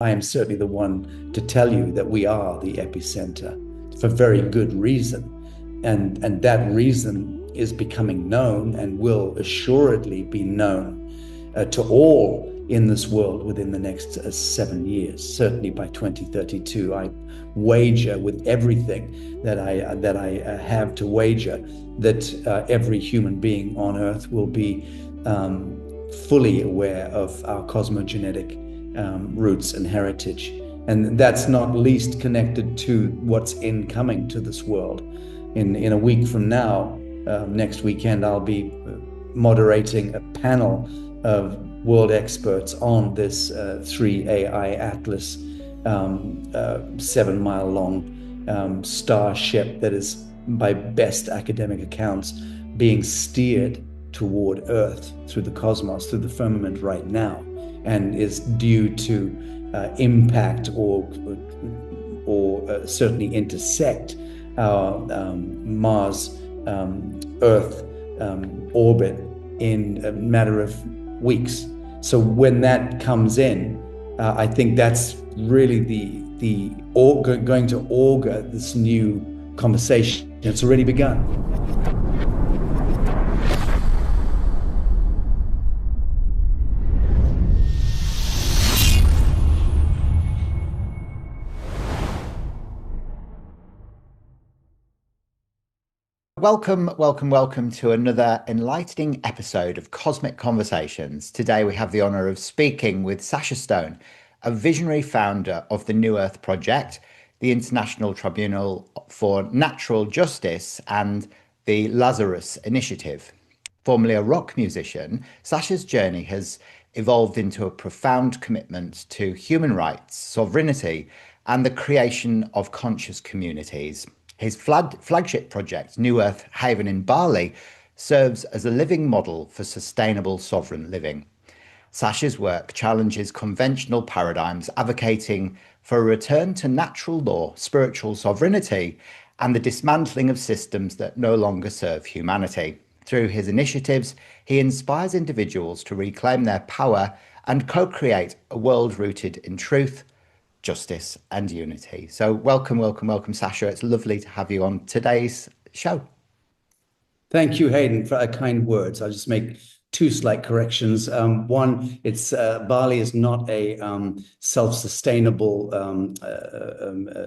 I am certainly the one to tell you that we are the epicenter for very good reason. And that reason is becoming known and will assuredly be known to all in this world within the next 7 years, certainly by 2032. I wager with everything that I have to wager that every human being on Earth will be fully aware of our cosmogenetic roots and heritage. And that's not least connected to what's incoming to this world. In a week from now, next weekend, I'll be moderating a panel of world experts on this 3AI Atlas 7 mile long starship that is, by best academic accounts, being steered toward Earth through the cosmos, through the firmament right now, and is due to impact or certainly intersect our Mars Earth orbit in a matter of weeks. So when that comes in, I think that's really going to augur this new conversation. It's already begun. Welcome to another enlightening episode of Cosmic Conversations. Today we have the honour of speaking with Sacha Stone, a visionary founder of the New Earth Project, the International Tribunal for Natural Justice, and the Lazarus Initiative. Formerly a rock musician, Sacha's journey has evolved into a profound commitment to human rights, sovereignty, and the creation of conscious communities. His flagship project, New Earth Haven in Bali, serves as a living model for sustainable sovereign living. Sacha's work challenges conventional paradigms, advocating for a return to natural law, spiritual sovereignty, and the dismantling of systems that no longer serve humanity. Through his initiatives, he inspires individuals to reclaim their power and co-create a world rooted in truth, justice, and unity. So welcome, Sacha. It's lovely to have you on today's show. Thank you, Hayden, for kind words. I'll just make two slight corrections. One, it's Bali is not a self-sustainable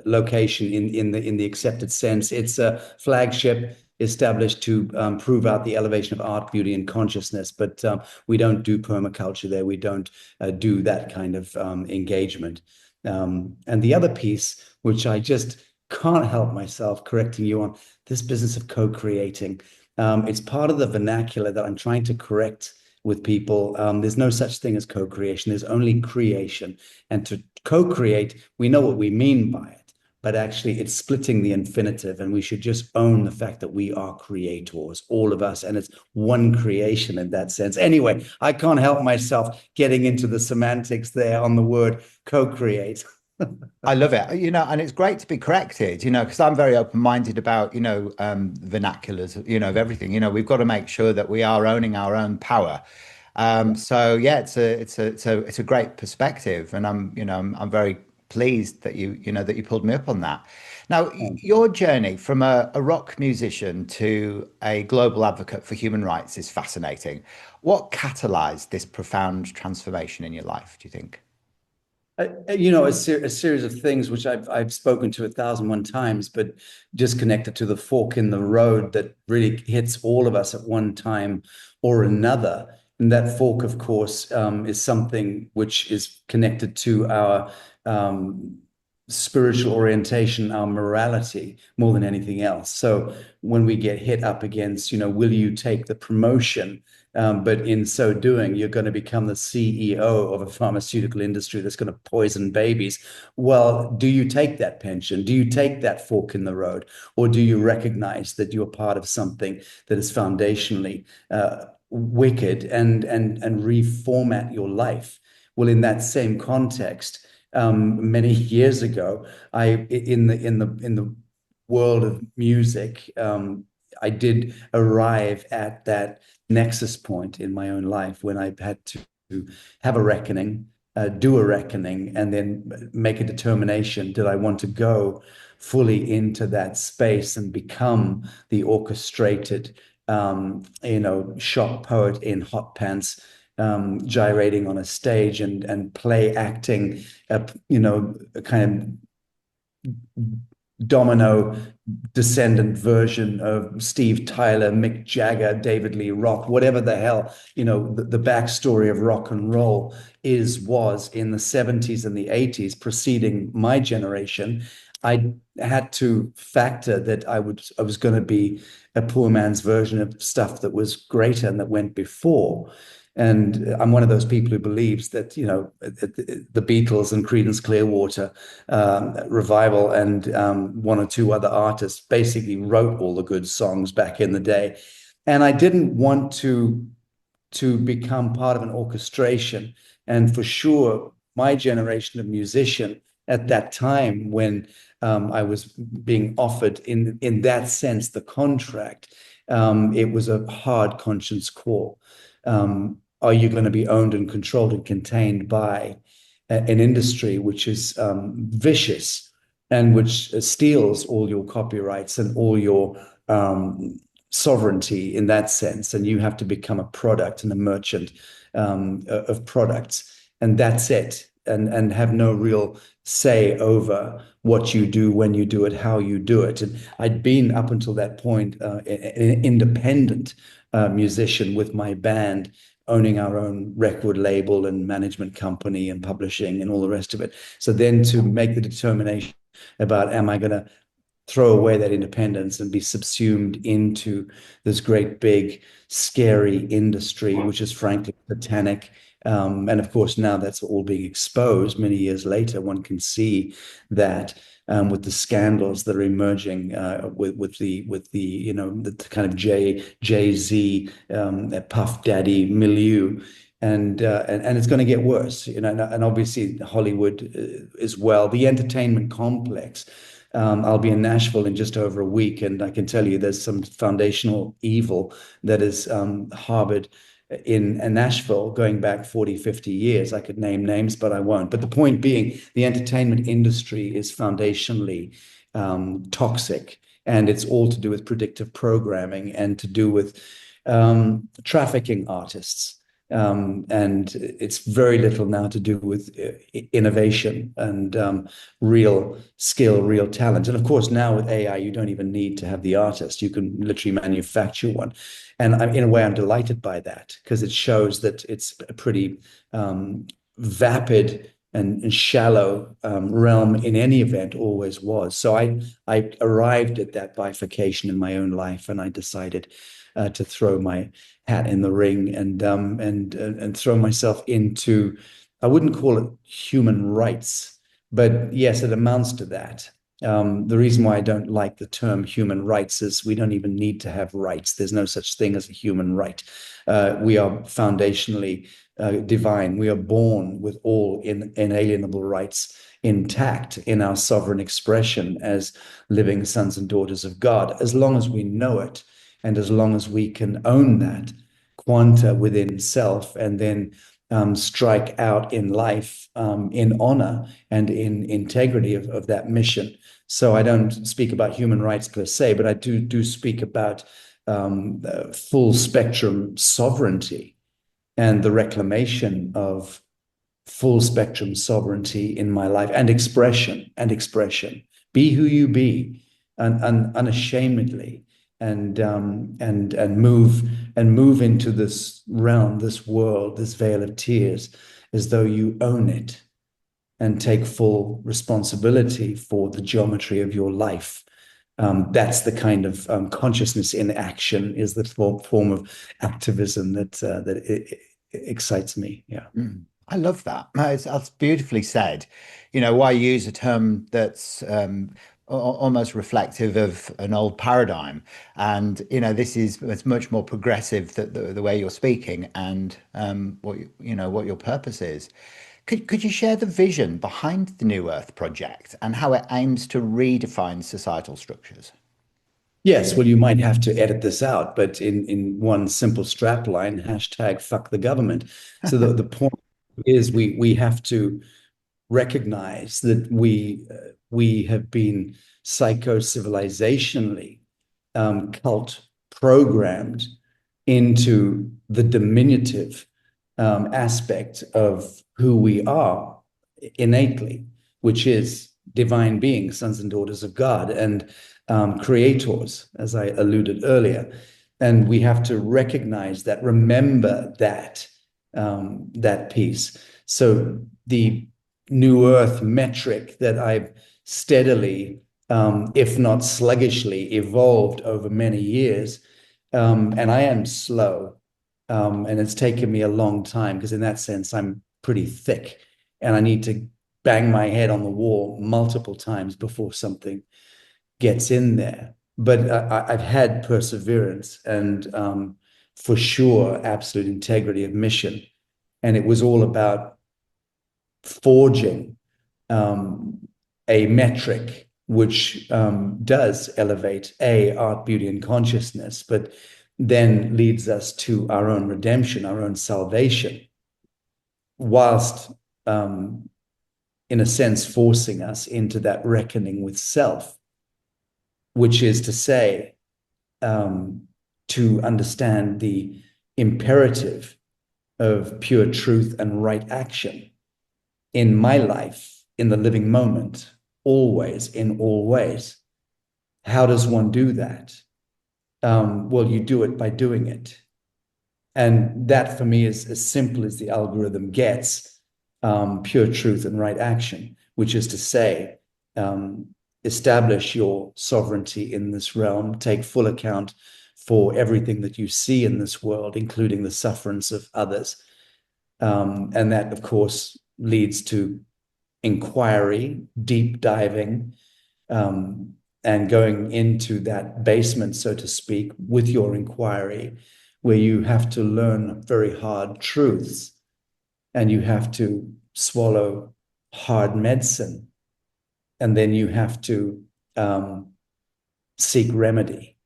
location in the accepted sense. It's a flagship established to prove out the elevation of art, beauty, and consciousness. But we don't do permaculture there. We don't do that kind of engagement. And the other piece, which I just can't help myself correcting you on, this business of co-creating. It's part of the vernacular that I'm trying to correct with people. There's no such thing as co-creation. There's only creation. And to co-create, we know what we mean by it, but actually it's splitting the infinitive. And we should just own the fact that we are creators, all of us. And it's one creation in that sense. Anyway, I can't help myself getting into the semantics there on the word co-create. I love it, and it's great to be corrected, because I'm very open-minded about, vernaculars, of everything. We've got to make sure that we are owning our own power. So yeah, it's a great perspective, and I'm very pleased that you pulled me up on that. Now, your journey from a rock musician to a global advocate for human rights is fascinating. What catalyzed this profound transformation in your life, do you think? A series of things which I've spoken to 1,001 times, but just connected to the fork in the road that really hits all of us at one time or another. And that fork, of course, is something which is connected to our spiritual orientation, our morality, more than anything else. So when we get hit up against, will you take the promotion? But in so doing, you're going to become the CEO of a pharmaceutical industry that's going to poison babies. Well, do you take that pension? Do you take that fork in the road? Or do you recognize that you're part of something that is foundationally wicked and reformat your life? Well, in that same context, many years ago, in the world of music, I did arrive at that nexus point in my own life when I had to have a reckoning do a reckoning and then make a determination. Did I want to go fully into that space and become the orchestrated, shop poet in hot pants, gyrating on a stage and play acting, a kind of domino descendant version of Steve Tyler, Mick Jagger, David Lee Roth, whatever the hell, the backstory of rock and roll was in the 70s and the 80s, preceding my generation. I had to factor that I was going to be a poor man's version of stuff that was greater and that went before. And I'm one of those people who believes that, the Beatles and Creedence Clearwater Revival and one or two other artists basically wrote all the good songs back in the day. And I didn't want to become part of an orchestration. And for sure, my generation of musician at that time when I was being offered in that sense the contract, it was a hard conscience call. Are you going to be owned and controlled and contained by an industry which is vicious and which steals all your copyrights and all your sovereignty in that sense, and you have to become a product and a merchant of products, and that's it, and have no real say over what you do, when you do it, how you do it. And I'd been up until that point an independent musician with my band, owning our own record label and management company and publishing and all the rest of it. So then to make the determination about, am I going to throw away that independence and be subsumed into this great big scary industry, which is frankly satanic. And of course, now that's all being exposed. Many years later, one can see that with the scandals that are emerging with the the kind of Jay-Z Puff Daddy milieu. And it's going to get worse, and obviously Hollywood as well, the entertainment complex. I'll be in Nashville in just over a week, and I can tell you there's some foundational evil that is harbored in Nashville going back 40, 50 years. I could name names, but I won't. But the point being, the entertainment industry is foundationally toxic, and it's all to do with predictive programming and to do with trafficking artists. And it's very little now to do with innovation and real skill, real talent. And of course, now with AI, you don't even need to have the artist. You can literally manufacture one. And in a way, I'm delighted by that because it shows that it's a pretty vapid and shallow realm in any event, always was. So I arrived at that bifurcation in my own life, and I decided to throw my hat in the ring and throw myself into, I wouldn't call it human rights, but yes, it amounts to that. The reason why I don't like the term human rights is we don't even need to have rights. There's no such thing as a human right. We are foundationally divine. We are born with all inalienable rights intact in our sovereign expression as living sons and daughters of God, as long as we know it. And as long as we can own that quanta within self and then strike out in life in honor and in integrity of that mission. So I don't speak about human rights per se, but I do speak about full spectrum sovereignty and the reclamation of full spectrum sovereignty in my life and expression. Be who you be, and unashamedly. And move into this realm, this world, this veil of tears, as though you own it, and take full responsibility for the geometry of your life. That's the kind of consciousness in action, is the form of activism that it excites me. Yeah. I love that. That's beautifully said. Why use a term that's almost reflective of an old paradigm? And it's much more progressive, that the way you're speaking and what your purpose is. Could you share the vision behind the New Earth Project and how it aims to redefine societal structures? Yes, well, you might have to edit this out, but in one simple strap line, hashtag fuck the government. So the point is we have to recognize that we have been psycho-civilizationally cult programmed into the diminutive aspect of who we are innately, which is divine beings, sons and daughters of God, and creators, as I alluded earlier. And we have to recognize that, remember that that piece. So the New Earth metric that I've steadily, if not sluggishly, evolved over many years, and I am slow, and it's taken me a long time because in that sense I'm pretty thick, and I need to bang my head on the wall multiple times before something gets in there. But I've had perseverance and for sure absolute integrity of mission. And it was all about forging a metric which does elevate art, beauty, and consciousness, but then leads us to our own redemption, our own salvation, whilst in a sense forcing us into that reckoning with self, which is to say, to understand the imperative of pure truth and right action in my life, in the living moment, always, in all ways. How does one do that? Well, you do it by doing it. And that for me is as simple as the algorithm gets, pure truth and right action, which is to say, establish your sovereignty in this realm, take full account for everything that you see in this world, including the sufferance of others. And that, of course, leads to inquiry, deep diving, and going into that basement, so to speak, with your inquiry, where you have to learn very hard truths and you have to swallow hard medicine. And then you have to seek remedy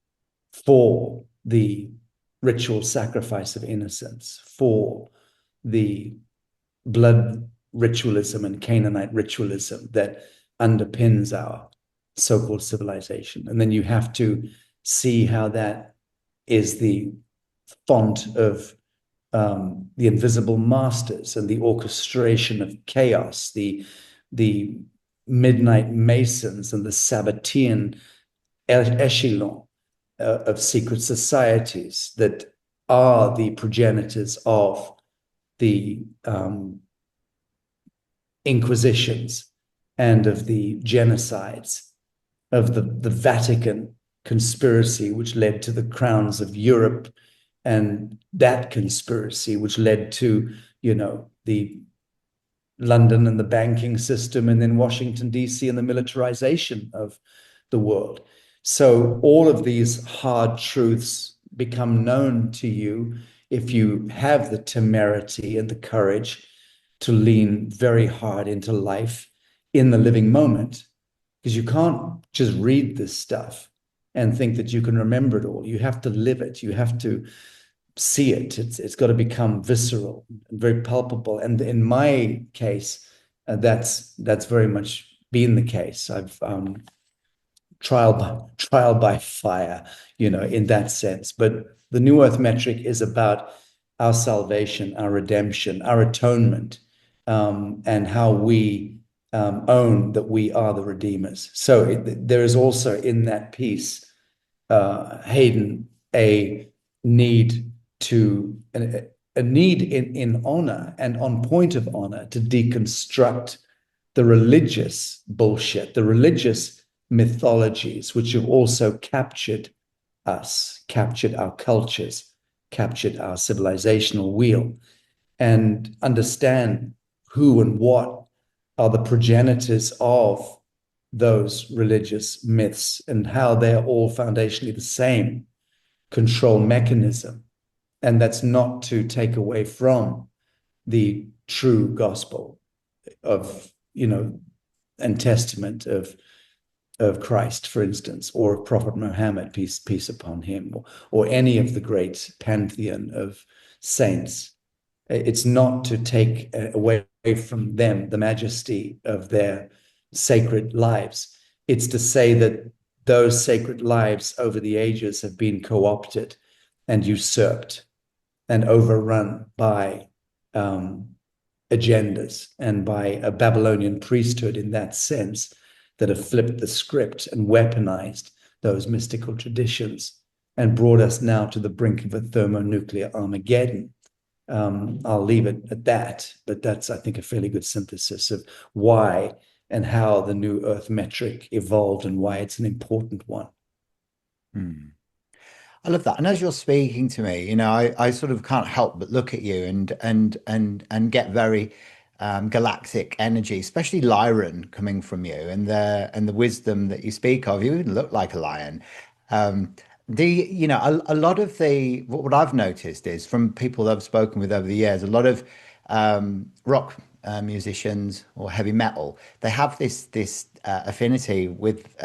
for the ritual sacrifice of innocence, for the blood ritualism and Canaanite ritualism that underpins our so-called civilization. And then you have to see how that is the font of the invisible masters and the orchestration of chaos, the midnight masons and the Sabbatean echelon of secret societies that are the progenitors of the inquisitions and of the genocides of the Vatican conspiracy, which led to the crowns of Europe, and that conspiracy, which led to, the London and the banking system, and then Washington, D.C. and the militarization of the world. So all of these hard truths become known to you if you have the temerity and the courage to lean very hard into life in the living moment, because you can't just read this stuff and think that you can remember it all. You have to live it. You have to see it. It's got to become visceral and very palpable. And in my case, that's very much been the case. I've trial by fire, in that sense. But the New Earth metric is about our salvation, our redemption, our atonement, and how we own that we are the redeemers. So there is also in that piece, Hayden, a need a need in honor and on point of honor to deconstruct the religious bullshit, the religious mythologies, which have also captured us, captured our cultures, captured our civilizational wheel, and understand who and what are the progenitors of those religious myths and how they're all foundationally the same control mechanism. And that's not to take away from the true gospel of, and testament of Christ, for instance, or Prophet Muhammad, peace upon him, or any of the great pantheon of saints. It's not to take away from them the majesty of their sacred lives. It's to say that those sacred lives over the ages have been co-opted and usurped and overrun by agendas and by a Babylonian priesthood in that sense that have flipped the script and weaponized those mystical traditions and brought us now to the brink of a thermonuclear Armageddon. I'll leave it at that, but that's, I think, a fairly good synthesis of why and how the New Earth metric evolved and why it's an important one. Hmm. I love that. And as you're speaking to me, I sort of can't help but look at you and get very galactic energy, especially Lyran coming from you and the wisdom that you speak of. You even look like a lion. Um, a lot of what I've noticed is from people that I've spoken with over the years, a lot of rock musicians or heavy metal, they have this affinity with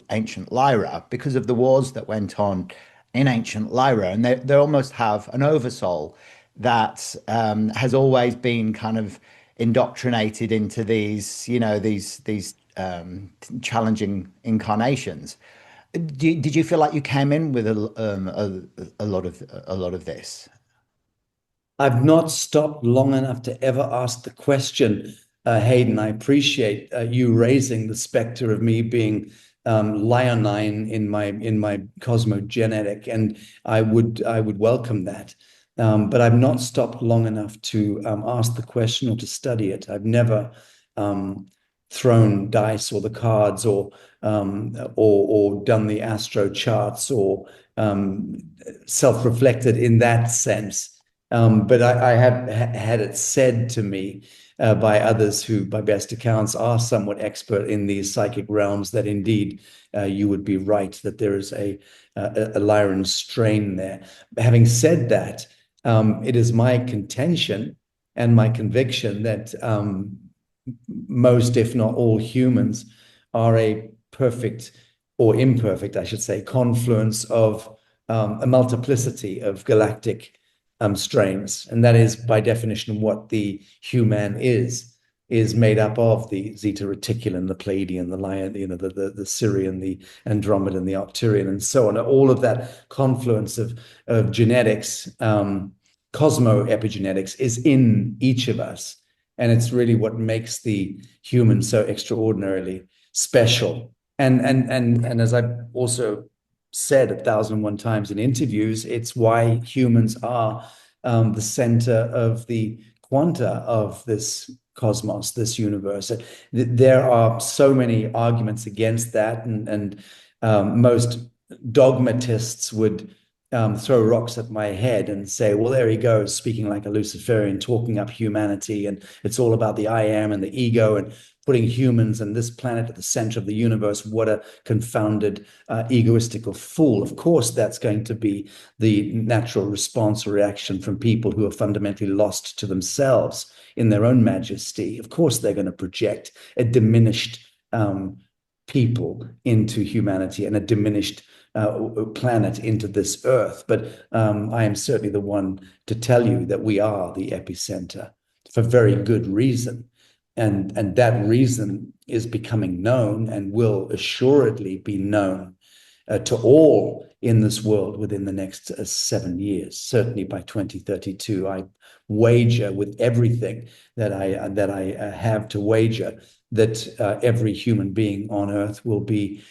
ancient Lyra because of the wars that went on in ancient Lyra, and they almost have an oversoul that has always been kind of indoctrinated into these challenging incarnations. Did you feel like you came in with a lot of this? I've not stopped long enough to ever ask the question, Hayden. I appreciate you raising the specter of me being leonine in my cosmogenetic, and I would welcome that. But I've not stopped long enough to ask the question or to study it. I've never thrown dice or the cards or done the astro charts or self-reflected in that sense. But I have had it said to me by others who, by best accounts, are somewhat expert in these psychic realms that indeed you would be right that there is a Lyran strain there. Having said that, it is my contention and my conviction that most, if not all, humans are a perfect or imperfect, I should say, confluence of a multiplicity of galactic strains, and that is by definition what the human is made up of: the Zeta Reticulan, the Pleiadian, the Lion, the Sirian, the Andromedan, the Arcturian, and so on. All of that confluence of genetics, cosmo epigenetics, is in each of us, and it's really what makes the human so extraordinarily special. And as I've also said 1,001 times in interviews, it's why humans are the center of the quanta of this cosmos, this universe. There are so many arguments against that, and most dogmatists would throw rocks at my head and say, well, there he goes, speaking like a Luciferian, talking up humanity, and it's all about the I am and the ego and putting humans and this planet at the center of the universe. What a confounded, egoistical fool. Of course, that's going to be the natural response or reaction from people who are fundamentally lost to themselves in their own majesty. Of course, they're going to project a diminished people into humanity and a diminished planet into this earth. But I am certainly the one to tell you that we are the epicenter for very good reason. And that reason is becoming known and will assuredly be known to all in this world within the next 7 years, certainly by 2032. I wager with everything that I have to wager that every human being on Earth will be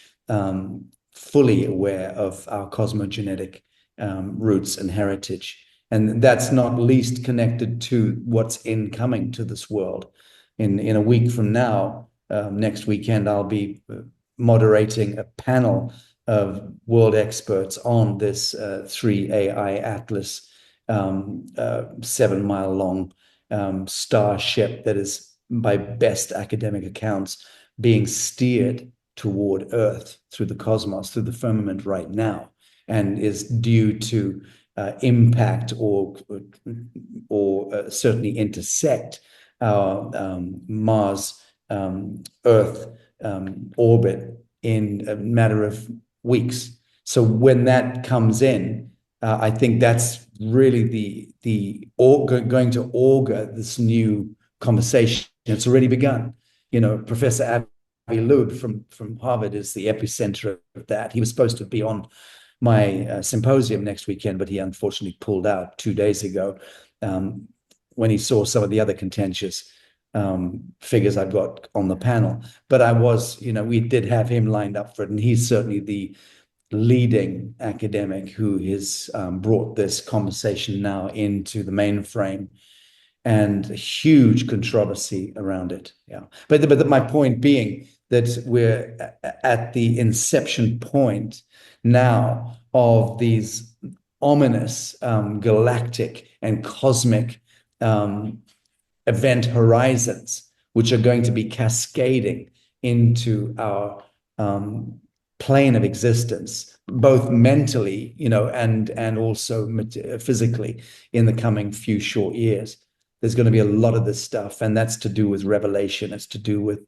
fully aware of our cosmogenetic roots and heritage. And that's not least connected to what's incoming to this world. In a week from now, next weekend, I'll be moderating a panel of world experts on this 3AI Atlas 7-mile long starship that is, by best academic accounts, being steered toward Earth through the cosmos, through the firmament right now, and is due to impact or certainly intersect our Mars Earth orbit in a matter of weeks. So when that comes in, I think that's really going to augur this new conversation. It's already begun. Professor Avi Loeb from Harvard is the epicenter of that. He was supposed to be on my symposium next weekend, but he unfortunately pulled out 2 days ago when he saw some of the other contentious figures I've got on the panel. But we did have him lined up for it, and he's certainly the leading academic who has brought this conversation now into the mainframe, and a huge controversy around it. Yeah, but my point being that we're at the inception point now of these ominous galactic and cosmic event horizons, which are going to be cascading into our plane of existence, both mentally, and also physically in the coming few short years. There's going to be a lot of this stuff, and that's to do with revelation. It's to do with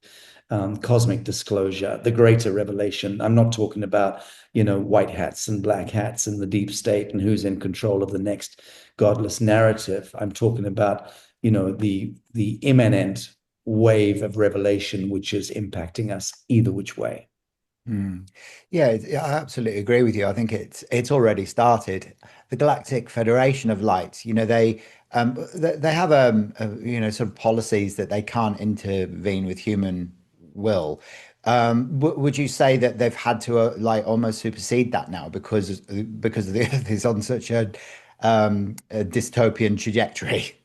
cosmic disclosure, the greater revelation. I'm not talking about, white hats and black hats in the deep state and who's in control of the next godless narrative. I'm talking about, the imminent wave of revelation, which is impacting us either which way. Yeah, I absolutely agree with you. I think it's already started. The Galactic Federation of Light, they have sort of policies that they can't intervene with human will. Would you say that they've had to like almost supersede that now because the Earth is on such a dystopian trajectory?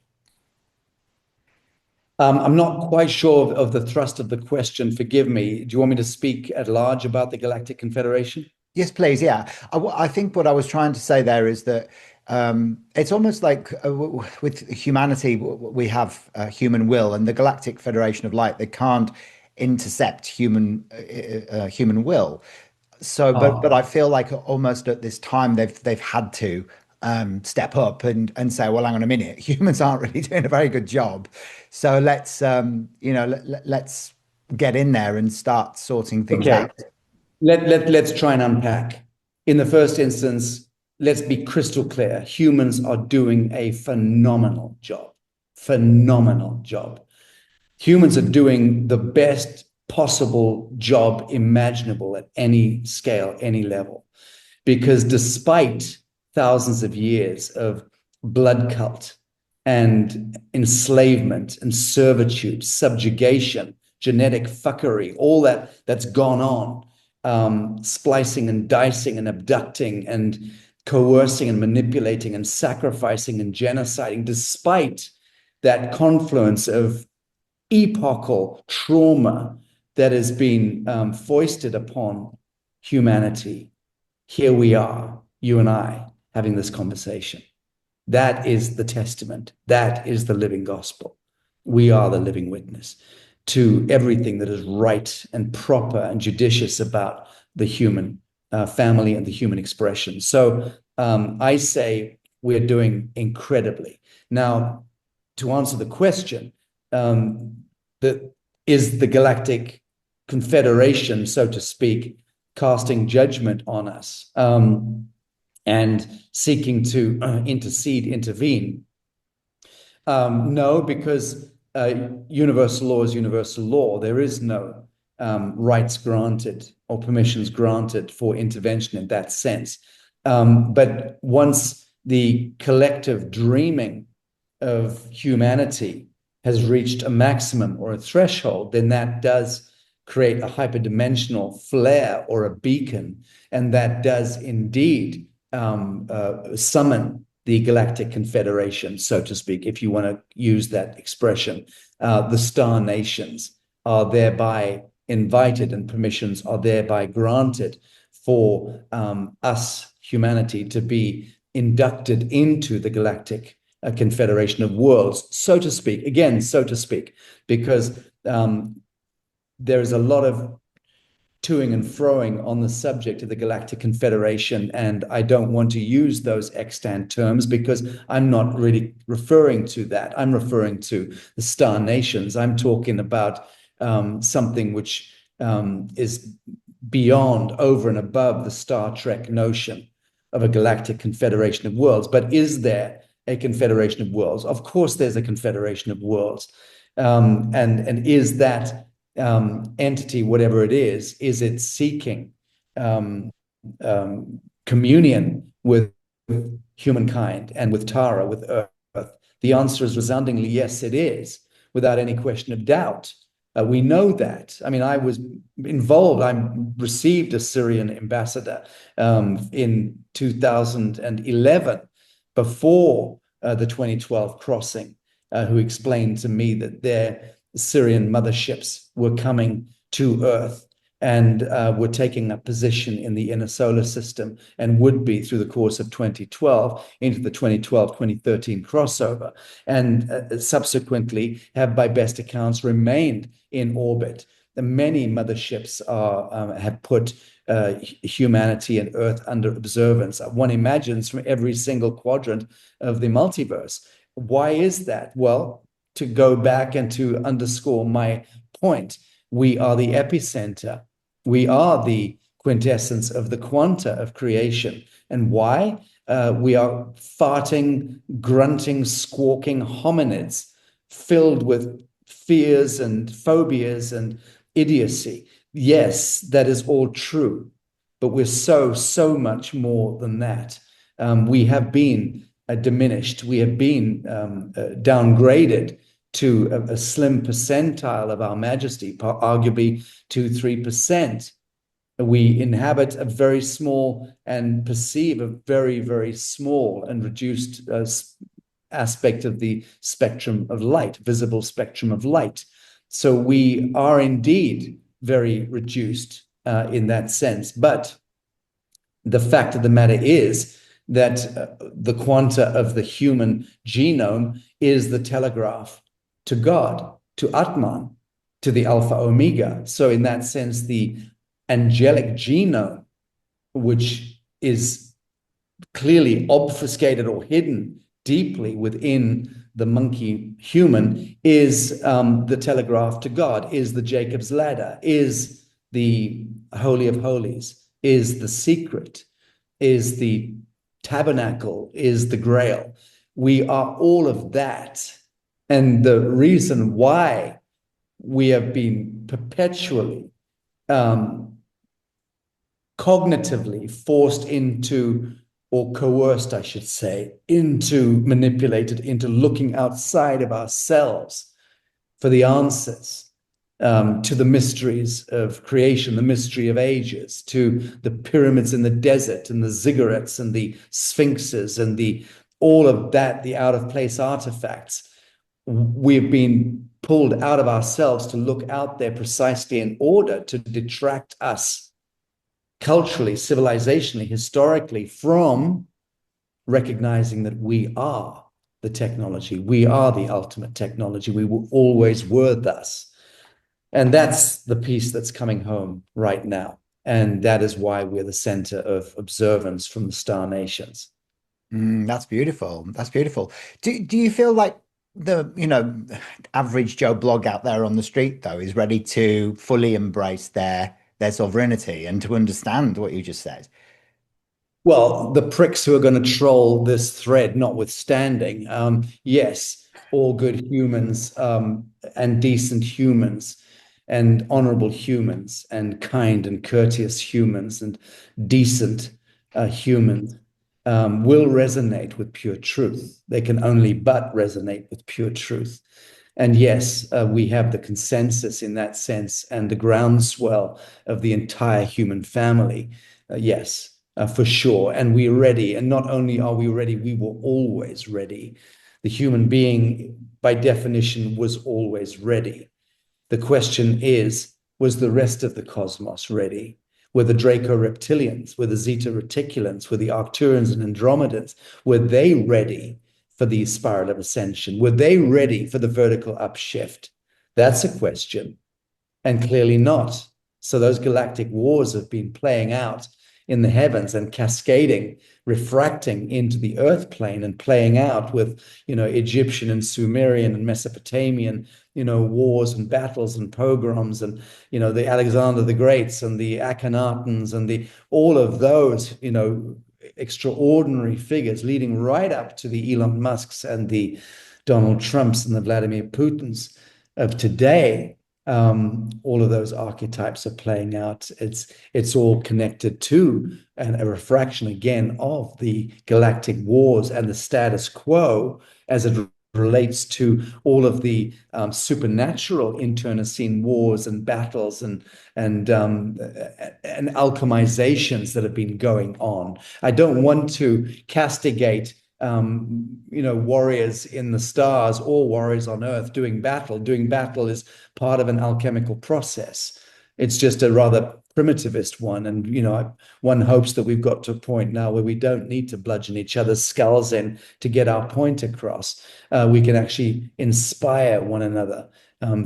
I'm not quite sure of the thrust of the question. Forgive me. Do you want me to speak at large about the Galactic Confederation? Yes, please. Yeah. I think what I was trying to say there is that it's almost like with humanity, we have human will, and the Galactic Federation of Light, they can't intercept human will. So, but I Oh, feel like almost at this time they've had to step up and say, well, hang on a minute, humans aren't really doing a very good job. So let's get in there and start sorting things okay. out. Let's try and unpack. In the first instance, let's be crystal clear. Humans are doing a phenomenal job. Phenomenal job. Humans are doing the best possible job imaginable at any scale, any level. Because despite thousands of years of blood cult and enslavement and servitude, subjugation, genetic fuckery, all that's gone on, splicing and dicing and abducting and coercing and manipulating and sacrificing and genociding, despite that confluence of epochal trauma that has been foisted upon humanity, here we are, you and I, having this conversation. That is the testament. That is the living gospel. We are the living witness to everything that is right and proper and judicious about the human family and the human expression. So I say we're doing incredibly. Now, to answer the question, that is the Galactic Confederation, so to speak, casting judgment on us and seeking to intervene. No, because universal law is universal law. There is no rights granted or permissions granted for intervention in that sense. But once the collective dreaming of humanity has reached a maximum or a threshold, then that does create a hyperdimensional flare or a beacon, and that does indeed summon the Galactic Confederation, so to speak, if you want to use that expression. The star nations are thereby invited and permissions are thereby granted for us, humanity, to be inducted into the Galactic Confederation of Worlds, so to speak, again, so to speak, because there is a lot of toing and froing on the subject of the Galactic Confederation, and I don't want to use those extant terms because I'm not really referring to that. I'm referring to the star nations. I'm talking about something which is beyond, over and above the Star Trek notion. of a galactic confederation of worlds. But is there a confederation of worlds? Of course, there's a confederation of worlds. And is that entity, whatever it is it seeking communion with humankind and with Tara, with Earth? The answer is resoundingly yes, it is, without any question of doubt. We know that. I mean, I was involved. I received a Syrian ambassador in 2011, before the 2012 crossing, who explained to me that their Syrian motherships were coming to Earth and were taking a position in the inner solar system, and would be through the course of 2012 into the 2012-2013 crossover, and subsequently have, by best accounts, remained in orbit. Many motherships have put humanity and Earth under observance. One imagines from every single quadrant of the multiverse. Why is that? Well, to go back and to underscore my point, we are the epicenter. We are the quintessence of the quanta of creation. And why? We are farting, grunting, squawking hominids filled with fears and phobias and idiocy. Yes, that is all true, but we're so much more than that. We have been diminished. We have been downgraded to a slim percentile of our majesty, arguably 2-3%. We inhabit a very small and perceive a very, very small and reduced aspect of the spectrum of light, visible spectrum of light. So we are indeed very reduced in that sense. But the fact of the matter is that the quanta of the human genome is the telegraph to God, to Atman, to the Alpha Omega. So in that sense, the angelic genome, which is clearly obfuscated or hidden deeply within the monkey human, is the telegraph to God, is the Jacob's ladder, is the Holy of Holies, is the secret, is the tabernacle, is the grail. We are all of that. And the reason why we have been perpetually cognitively forced into, or coerced, I should say, into, manipulated into looking outside of ourselves for the answers to the mysteries of creation, the mystery of ages, to the pyramids in the desert and the ziggurats and the sphinxes and all of that, the out of place artifacts. We've been pulled out of ourselves to look out there precisely in order to detract us culturally, civilizationally, historically from recognizing that we are the technology. We are the ultimate technology. We always were thus. And that's the piece that's coming home right now. And that is why we're the center of observance from the star nations. That's beautiful. That's beautiful. Do you feel like the average Joe Blog out there on the street though is ready to fully embrace their sovereignty and to understand what you just said? Well, the pricks who are going to troll this thread notwithstanding, yes, all good humans and decent humans and honorable humans and kind and courteous humans and decent humans will resonate with pure truth. They can only but resonate with pure truth. And yes, we have the consensus in that sense and the groundswell of the entire human family. Yes, for sure. And we're ready. And not only are we ready, we were always ready. The human being, by definition, was always ready. The question is, was the rest of the cosmos ready? Were the Draco reptilians, were the Zeta reticulans, were the Arcturians and Andromedans, were they ready for the spiral of ascension? Were they ready for the vertical upshift? That's a question, and clearly not. So those galactic wars have been playing out in the heavens and cascading, refracting into the earth plane and playing out with, Egyptian and Sumerian and Mesopotamian, wars and battles and pogroms and, the Alexander the Greats and the Akhenatans and all of those, extraordinary figures leading right up to the Elon Musks and the Donald Trumps and the Vladimir Putins of today. All of those archetypes are playing out. It's all connected to and a refraction again of the galactic wars and the status quo as it relates to all of the supernatural internecine wars and battles and alchemizations that have been going on. I don't want to castigate warriors in the stars or warriors on earth doing battle. Doing battle is part of an alchemical process. It's just a rather primitivist one. And, one hopes that we've got to a point now where we don't need to bludgeon each other's skulls in to get our point across. We can actually inspire one another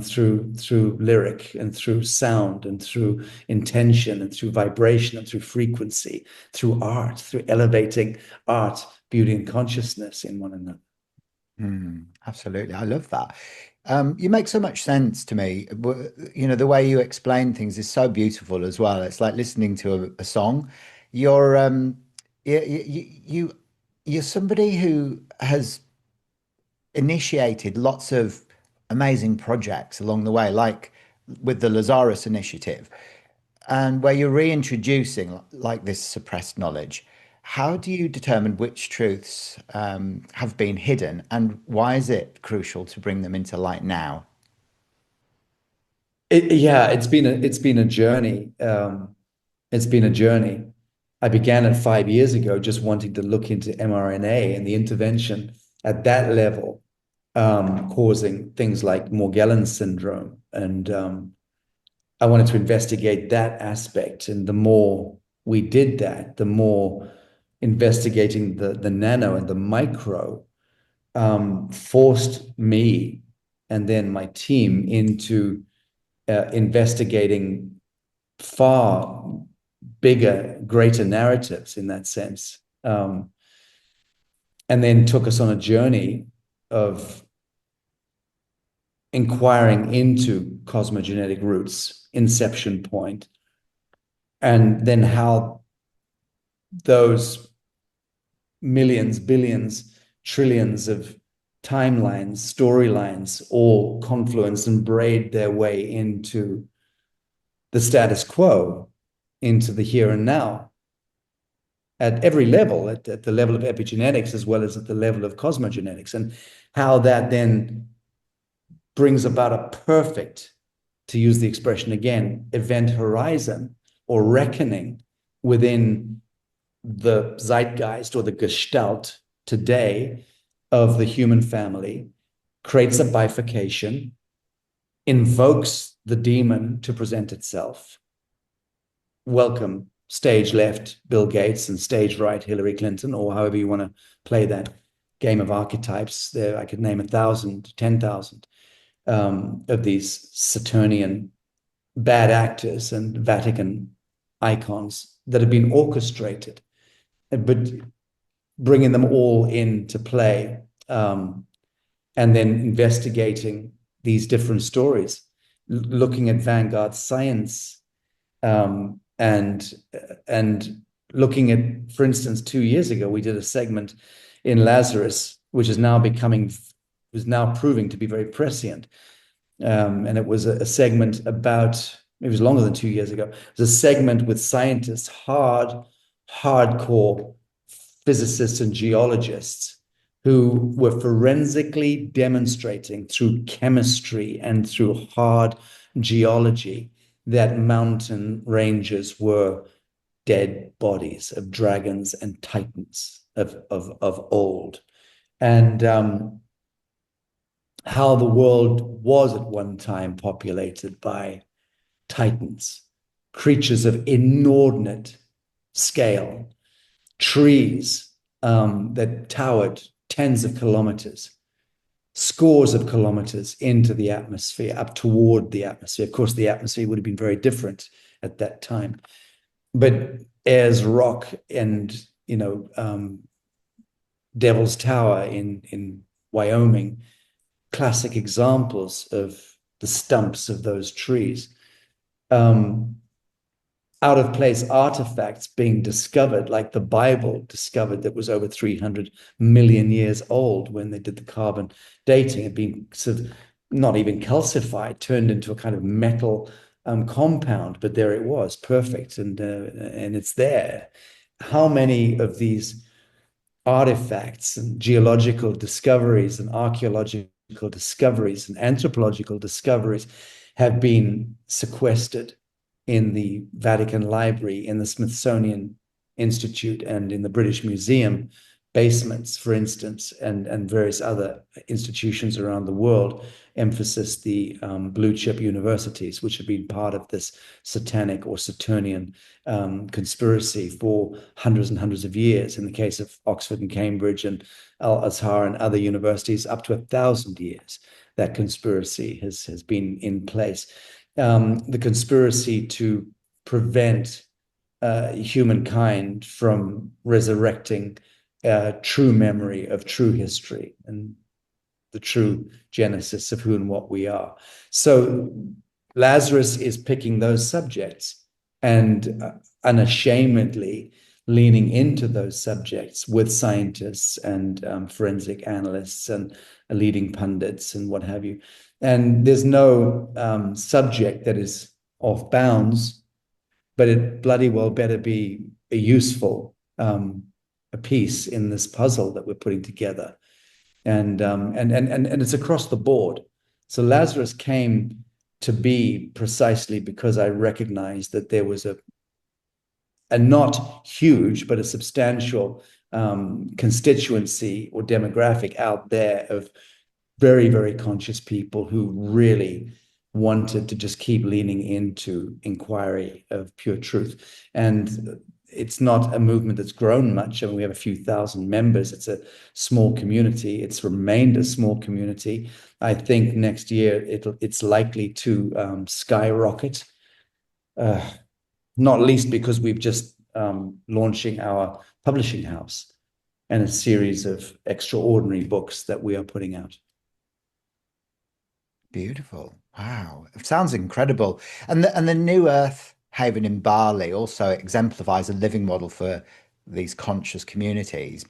through lyric and through sound and through intention and through vibration and through frequency, through art, through elevating art, beauty, and consciousness in one another. Absolutely. I love that. You make so much sense to me. The way you explain things is so beautiful as well. It's like listening to a song. You're you're somebody who has initiated lots of amazing projects along the way, like with the Lazarus Initiative, and where you're reintroducing like this suppressed knowledge. How do you determine which truths have been hidden, and why is it crucial to bring them into light now? Yeah, it's been a journey. It's been a journey. I began it 5 years ago, just wanting to look into mRNA and the intervention at that level, causing things like Morgellons syndrome, and I wanted to investigate that aspect. And the more we did that, the more investigating the nano and the micro forced me and then my team into investigating far bigger, greater narratives in that sense. And then took us on a journey of inquiring into cosmogenetic roots, inception point, and then how those millions, billions, trillions of timelines, storylines all confluence and braid their way into the status quo, into the here and now, at every level, at the level of epigenetics as well as at the level of cosmogenetics, and how that then brings about a perfect, to use the expression again, event horizon or reckoning within the zeitgeist or the gestalt today of the human family, creates a bifurcation, invokes the demon to present itself. Welcome, stage left Bill Gates and stage right Hillary Clinton, or however you want to play that game of archetypes. There, I could name 1,000, 10,000 of these Saturnian bad actors and Vatican icons that have been orchestrated, but bringing them all into play, and then investigating these different stories, looking at vanguard science, and looking at, for instance, 2 years ago, we did a segment in Lazarus, which is now proving to be very prescient. And it was a segment about, it was longer than 2 years ago. It was a segment with scientists, hardcore physicists and geologists who were forensically demonstrating through chemistry and through hard geology that mountain ranges were dead bodies of dragons and titans of old. And how the world was at one time populated by titans, creatures of inordinate scale, trees that towered tens of kilometers, scores of kilometers into the atmosphere, up toward the atmosphere. Of course, the atmosphere would have been very different at that time. But Ayers Rock and, Devil's Tower in Wyoming, classic examples of the stumps of those trees. out of place artifacts being discovered, like the Bible discovered that was over 300 million years old when they did the carbon dating, had been sort of not even calcified, turned into a kind of metal compound, but there it was, perfect, and it's there. How many of these artifacts and geological discoveries and archaeological discoveries and anthropological discoveries have been sequestered in the Vatican Library, in the Smithsonian Institute, and in the British Museum basements, for instance, and various other institutions around the world, emphasis the blue chip universities, which have been part of this satanic or Saturnian conspiracy for hundreds and hundreds of years. In the case of Oxford and Cambridge and Al Azhar and other universities, up to 1,000 years, that conspiracy has been in place. The conspiracy to prevent humankind from resurrecting true memory of true history and the true genesis of who and what we are. So Lazarus is picking those subjects and unashamedly leaning into those subjects with scientists and forensic analysts and leading pundits and what have you. And there's no subject that is off bounds, but it bloody well better be a useful a piece in this puzzle that we're putting together. And it's across the board. So Lazarus came to be precisely because I recognized that there was a not huge, but a substantial constituency or demographic out there of very, very conscious people who really wanted to just keep leaning into inquiry of pure truth. And it's not a movement that's grown much. I mean, we have a few thousand members. It's a small community. It's remained a small community. I think next year it's likely to skyrocket, not least because we've just launching our publishing house and a series of extraordinary books that we are putting out. Beautiful. Wow. It sounds incredible. And the New Earth Haven in Bali also exemplifies a living model for these conscious communities.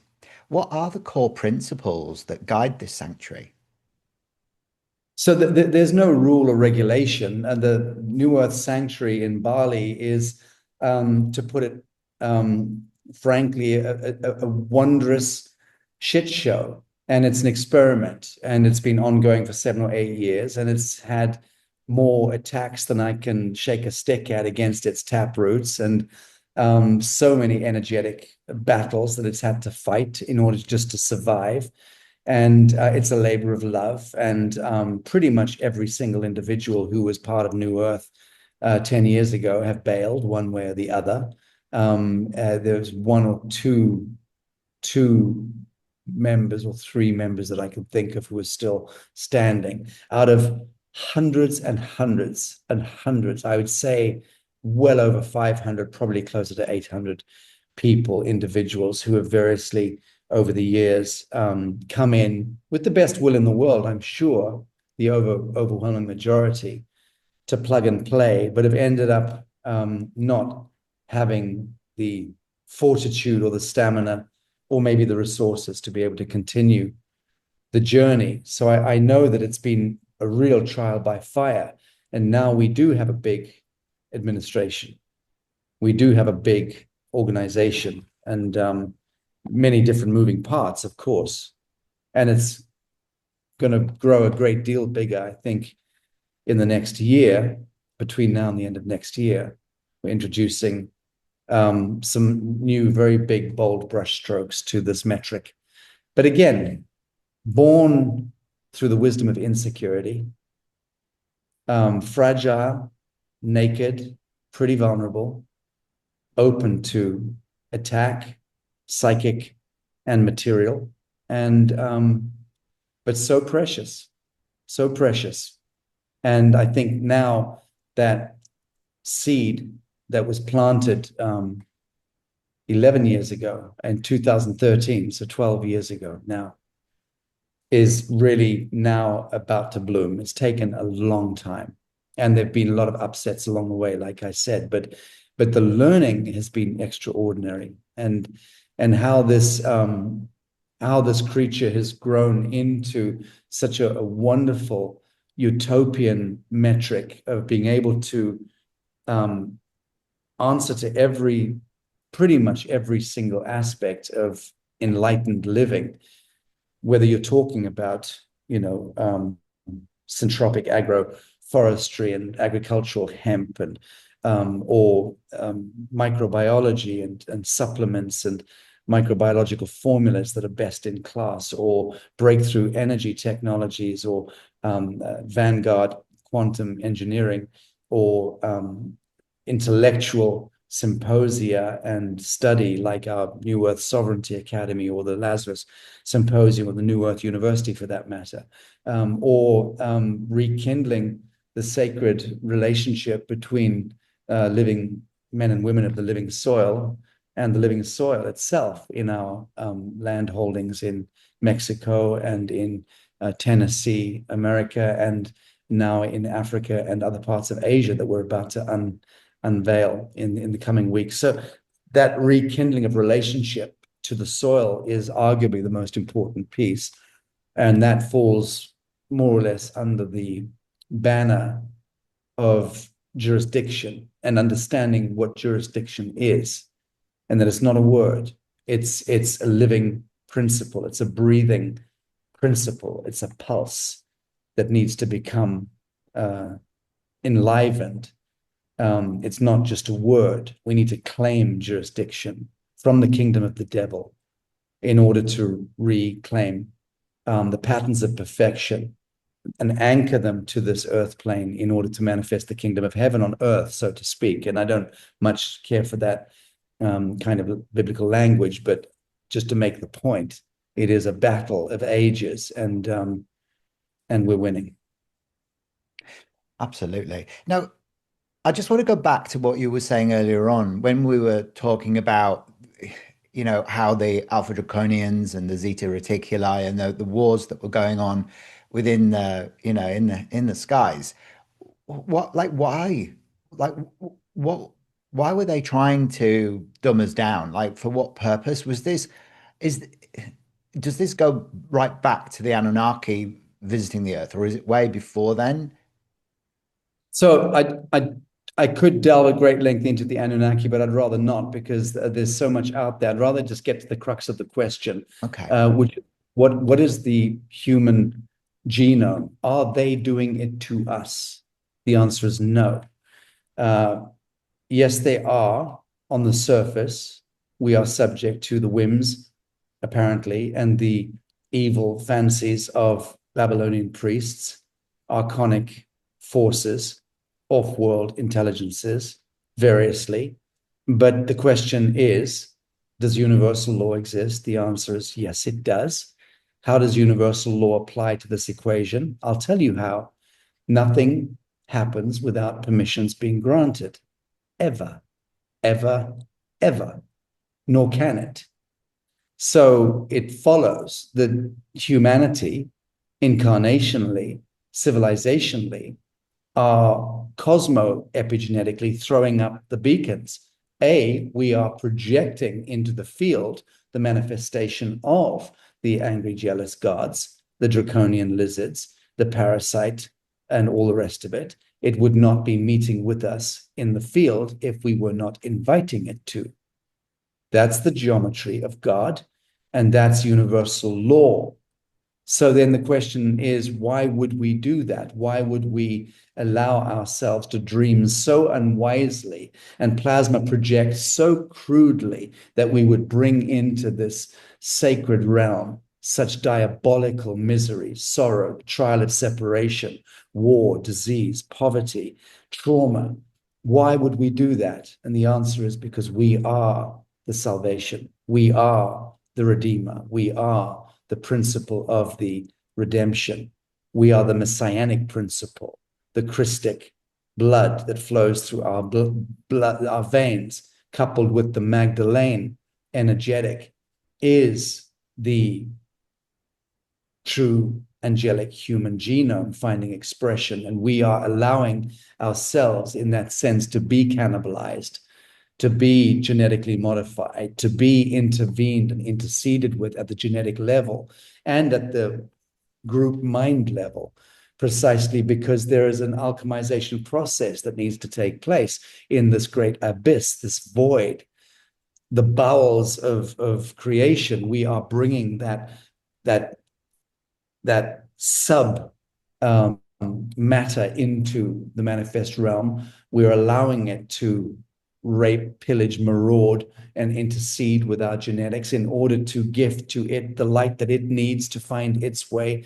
What are the core principles that guide this sanctuary? So there's no rule or regulation. And the New Earth Sanctuary in Bali is, to put it frankly, a wondrous shit show. And it's an experiment, and it's been ongoing for 7 or 8 years, and it's had more attacks than I can shake a stick at against its taproots, and so many energetic battles that it's had to fight in order just to survive. And it's a labor of love. And pretty much every single individual who was part of New Earth 10 years ago have bailed one way or the other. There's one or two members or three members that I can think of who are still standing out of hundreds and hundreds and hundreds. I would say well over 500, probably closer to 800 people, individuals who have variously over the years come in with the best will in the world, I'm sure, the overwhelming majority, to plug and play, but have ended up not having the fortitude or the stamina or maybe the resources to be able to continue the journey. So I know that it's been a real trial by fire. And now we do have a big administration. We do have a big organization and many different moving parts, of course. And it's going to grow a great deal bigger, I think, in the next year. Between now and the end of next year, we're introducing some new, very big, bold brushstrokes to this metric. But again, born through the wisdom of insecurity, fragile, naked, pretty vulnerable, open to attack, psychic and material, and but so precious, so precious. And I think now that seed that was planted 11 years ago in 2013, so 12 years ago now, is really now about to bloom. It's taken a long time. And there've been a lot of upsets along the way, like I said, but but the learning has been extraordinary, and how this creature has grown into such a wonderful utopian metric of being able to answer to pretty much every single aspect of enlightened living, whether you're talking about, syntropic agroforestry and agricultural hemp, and or microbiology and supplements and microbiological formulas that are best in class, or breakthrough energy technologies, or vanguard quantum engineering, or intellectual symposia and study like our New Earth Sovereignty Academy, or the Lazarus Symposium, or the New Earth University for that matter, or rekindling the sacred relationship between living men and women of the living soil and the living soil itself in our land holdings in Mexico and in Tennessee, America, and now in Africa and other parts of Asia that we're about to unveil in the coming weeks. So that rekindling of relationship to the soil is arguably the most important piece, and that falls more or less under the banner of jurisdiction and understanding what jurisdiction is, and that it's not a word. It's a living principle. It's a breathing principle. It's a pulse that needs to become enlivened. It's not just a word. We need to claim jurisdiction from the kingdom of the devil in order to reclaim the patterns of perfection and anchor them to this earth plane in order to manifest the kingdom of heaven on earth, so to speak. And I don't much care for that kind of biblical language, but just to make the point, it is a battle of ages, and we're winning. Absolutely. Now, I just want to go back to what you were saying earlier on when we were talking about, how the Alpha Draconians and the Zeta Reticuli and the wars that were going on within the, in the skies. Why? Like, what? Why were they trying to dumb us down? Like, for what purpose was this? Is Does this go right back to the Anunnaki visiting the Earth, or is it way before then? So I could delve at great length into the Anunnaki, but I'd rather not, because there's so much out there. I'd rather just get to the crux of the question, Okay. which what is the human genome? Are they doing it to us? The answer is no. Yes, they are on the surface. We are subject to the whims, apparently, and the evil fancies of Babylonian priests, archonic forces, off-world intelligences, variously. But the question is, does universal law exist? The answer is yes, it does. How does universal law apply to this equation? I'll tell you how. Nothing happens without permissions being granted, ever, ever, ever, nor can it. So it follows that humanity, incarnationally, civilizationally, are cosmo-epigenetically throwing up the beacons. We are projecting into the field the manifestation of the angry, jealous gods, the draconian lizards, the parasite, and all the rest of it. It would not be meeting with us in the field if we were not inviting it to. That's the geometry of God, and that's universal law. So then the question is, why would we do that? Why would we allow ourselves to dream so unwisely and plasma project so crudely that we would bring into this sacred realm such diabolical misery, sorrow, trial of separation, war, disease, poverty, trauma? Why would we do that? And the answer is because we are the salvation. We are the Redeemer. We are the principle of the redemption. We are the messianic principle, the Christic blood that flows through our blood, our veins, coupled with the Magdalene energetic, is the true angelic human genome finding expression. And we are allowing ourselves, in that sense, to be cannibalized to be genetically modified, to be intervened and interceded with at the genetic level and at the group mind level, precisely because there is an alchemization process that needs to take place in this great abyss, this void, the bowels of creation. We are bringing that sub matter into the manifest realm. We're allowing it to rape, pillage, maraud, and intercede with our genetics in order to gift to it the light that it needs to find its way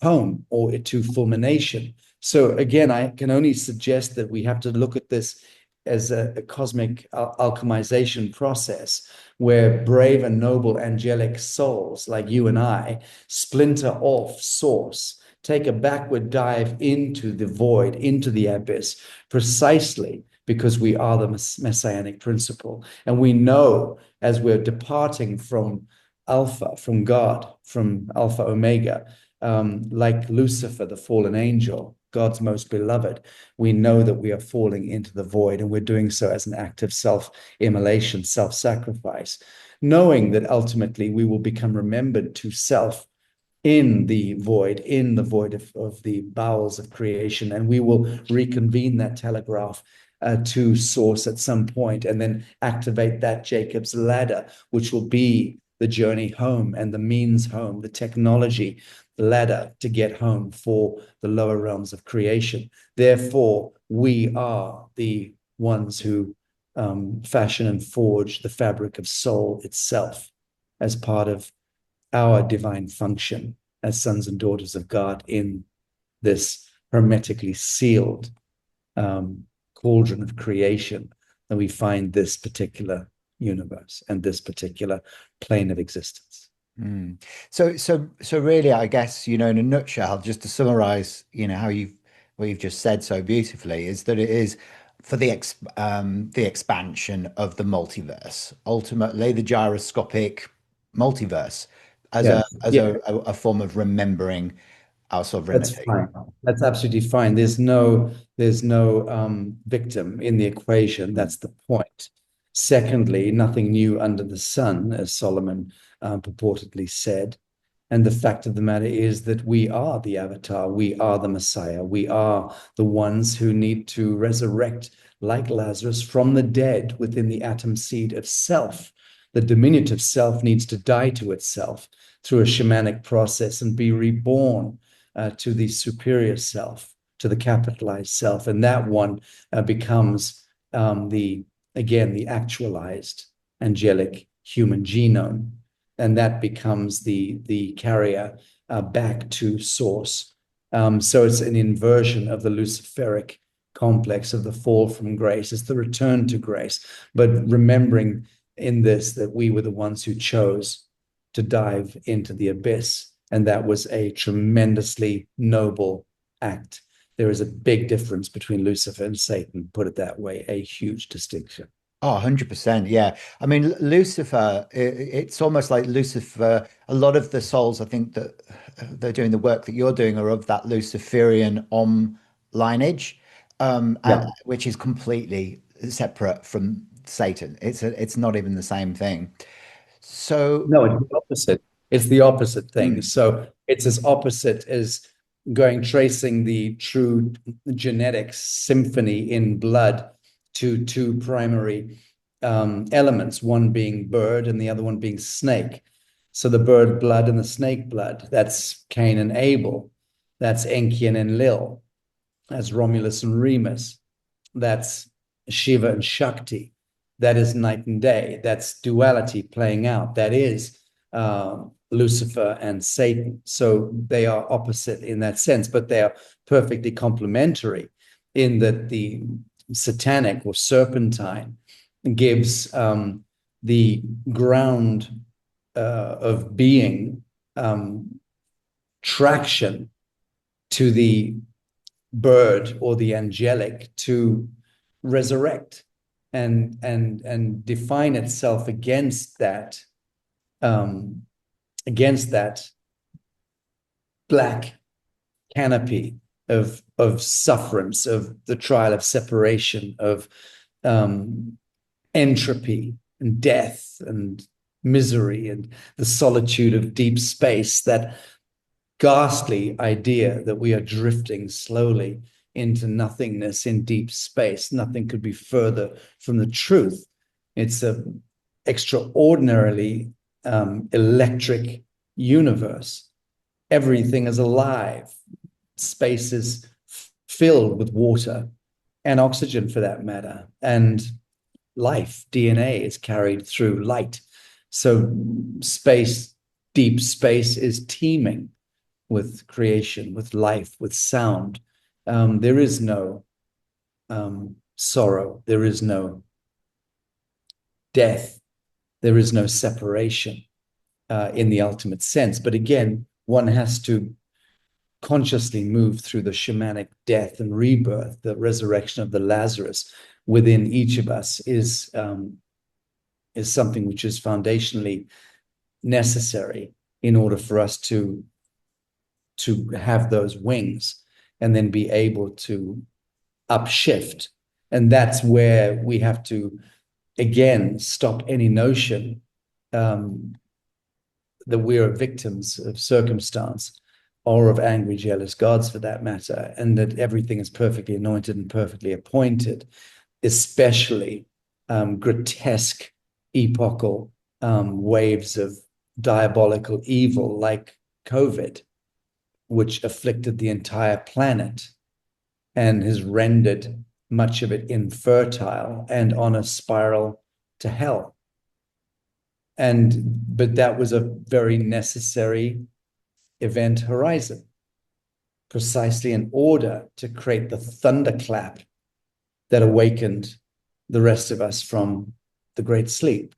home or to fulmination. So again, I can only suggest that we have to look at this as a cosmic alchemization process where brave and noble angelic souls like you and I splinter off source, take a backward dive into the void, into the abyss, precisely because we are the messianic principle. And we know as we're departing from Alpha, from God, from Alpha Omega, like Lucifer, the fallen angel, God's most beloved, we know that we are falling into the void, and we're doing so as an act of self-immolation, self-sacrifice, knowing that ultimately we will become remembered to self in the void of the bowels of creation, and we will reconvene that telegraph to source at some point, and then activate that Jacob's ladder, which will be the journey home and the means home, the technology ladder to get home for the lower realms of creation. Therefore, we are the ones who fashion and forge the fabric of soul itself as part of our divine function as sons and daughters of God in this hermetically sealed cauldron of creation, that we find this particular universe and this particular plane of existence. Mm. So really, I guess, in a nutshell, just to summarize, what you've just said so beautifully, is that it is for the expansion of the multiverse, ultimately the gyroscopic multiverse, as Yeah, a form of remembering our that's sovereignty. fine. That's absolutely fine. There's no victim in the equation. That's the point. Secondly, nothing new under the sun, as Solomon purportedly said. And the fact of the matter is that we are the avatar. We are the Messiah. We are the ones who need to resurrect, like Lazarus, from the dead within the atom seed of self. The diminutive self needs to die to itself through a shamanic process and be reborn to the superior self, to the capitalized self. And that one becomes the actualized angelic human genome. And that becomes the carrier back to source. So it's an inversion of the Luciferic complex of the fall from grace. It's the return to grace, but remembering in this that we were the ones who chose to dive into the abyss. And that was a tremendously noble act. There is a big difference between Lucifer and Satan, put it that way, a huge distinction. Oh, 100%. Yeah. I mean, Lucifer, it's almost like Lucifer. A lot of the souls, I think, that they're doing the work that you're doing are of that Luciferian lineage, Yeah. which is completely separate from Satan. It's not even the same thing. So, No, it's the opposite. It's the opposite thing. mm, So it's as opposite as tracing the true genetic symphony in blood to two primary elements, one being bird and the other one being snake. So the bird blood and the snake blood, that's Cain and Abel. That's Enki and Enlil. That's Romulus and Remus. That's Shiva and Shakti. That is night and day. That's duality playing out. That is Lucifer and Satan. So they are opposite in that sense, but they are perfectly complementary in that the satanic or serpentine gives the ground of being traction to the bird or the angelic to resurrect and define itself against that black canopy of sufferance, of the trial of separation, of entropy and death and misery and the solitude of deep space, that ghastly idea that we are drifting slowly into nothingness in deep space. Nothing could be further from the truth. It's an extraordinarily electric universe. Everything is alive. Space is filled with water and oxygen, for that matter. And life, DNA, is carried through light. So space, deep space, is teeming with creation, with life, with sound. There is no sorrow. There is no death. There is no separation in the ultimate sense. But again, one has to consciously move through the shamanic death and rebirth. The resurrection of the Lazarus within each of us is something which is foundationally necessary in order for us to have those wings and then be able to upshift. And that's where we have to, again, stop any notion that we're victims of circumstance or of angry, jealous gods, for that matter, and that everything is perfectly anointed and perfectly appointed, especially grotesque, epochal waves of diabolical evil like COVID, which afflicted the entire planet and has rendered much of it infertile and on a spiral to hell. But that was a very necessary event horizon, precisely in order to create the thunderclap that awakened the rest of us from the great sleep.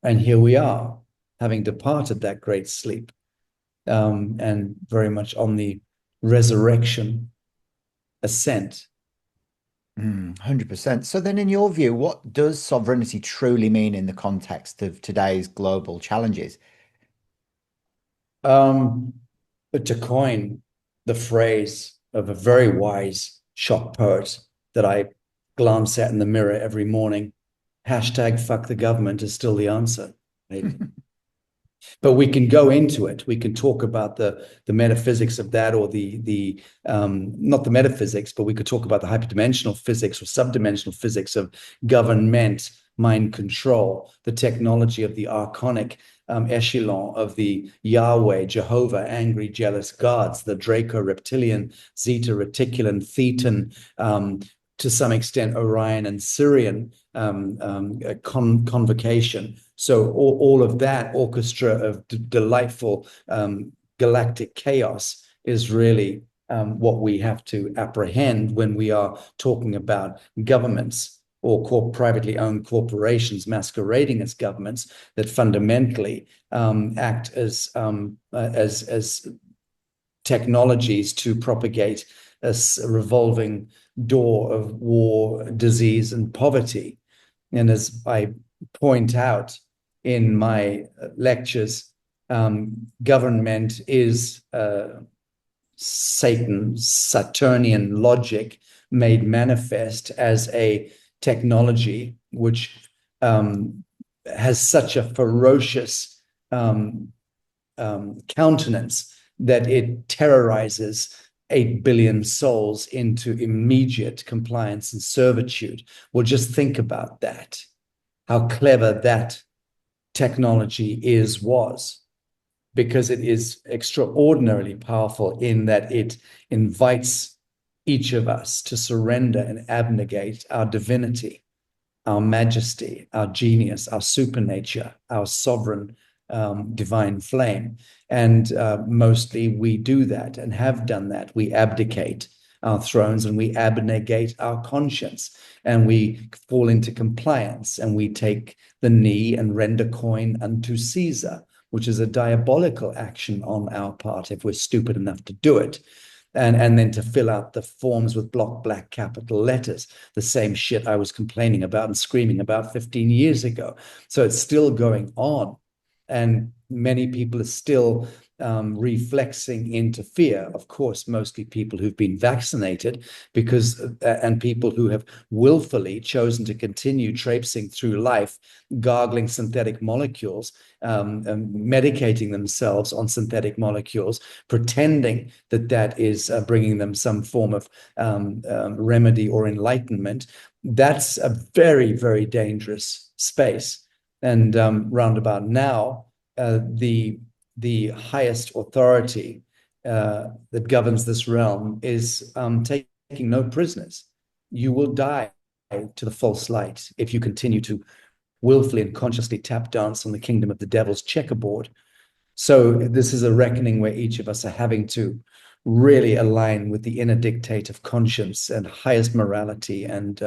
And here we are, having departed that great sleep, and very much on the resurrection ascent. 100%. So then, in your view, what does sovereignty truly mean in the context of today's global challenges? But to coin the phrase of a very wise shock poet that I glance at in the mirror every morning, hashtag fuck the government is still the answer. Right? But we can go into it. We can talk about the metaphysics of that, or the not the metaphysics, but we could talk about the hyperdimensional physics or subdimensional physics of government, mind control, the technology of the archonic echelon of the Yahweh, Jehovah, angry, jealous gods, the Draco reptilian, Zeta reticulan, Thetan, to some extent Orion and Sirian convocation. So all of that orchestra of delightful galactic chaos is really what we have to apprehend when we are talking about governments or privately owned corporations masquerading as governments that fundamentally act as technologies to propagate a revolving door of war, disease, and poverty. And as I point out in my lectures, government is Satan's Saturnian logic made manifest as a technology which has such a ferocious countenance that it terrorizes 8 billion souls into immediate compliance and servitude. Well, just think about that, how clever that technology was, because it is extraordinarily powerful in that it invites each of us to surrender and abnegate our divinity, our majesty, our genius, our supernature, our sovereign divine flame. And mostly we do that and have done that. We abdicate our thrones and we abnegate our conscience, and we fall into compliance, and we take the knee and render coin unto Caesar, which is a diabolical action on our part if we're stupid enough to do it. And then to fill out the forms with block black capital letters, the same shit I was complaining about and screaming about 15 years ago. So it's still going on. And many people are still reflexing into fear. Of course, mostly people who've been vaccinated, because and people who have willfully chosen to continue traipsing through life, gargling synthetic molecules, medicating themselves on synthetic molecules, pretending that that is bringing them some form of remedy or enlightenment. That's a very, very dangerous space. And roundabout now, the highest authority that governs this realm is taking no prisoners. You will die to the false light if you continue to willfully and consciously tap dance on the kingdom of the devil's checkerboard. So this is a reckoning where each of us are having to really align with the inner dictate of conscience and highest morality, and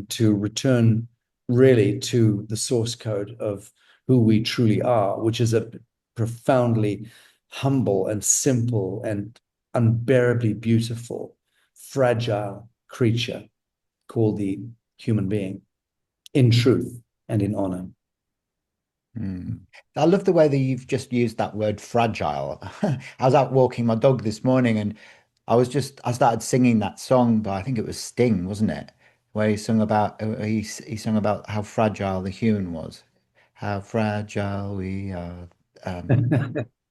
to return really to the source code of who we truly are, which is a profoundly humble and simple and unbearably beautiful, fragile creature called the human being, in truth and in honor. I love the way that you've just used that word fragile. I was out walking my dog this morning and I started singing that song by, I think it was Sting, wasn't it? Where he sung about, he sung about how fragile the human was, how fragile we are. Um,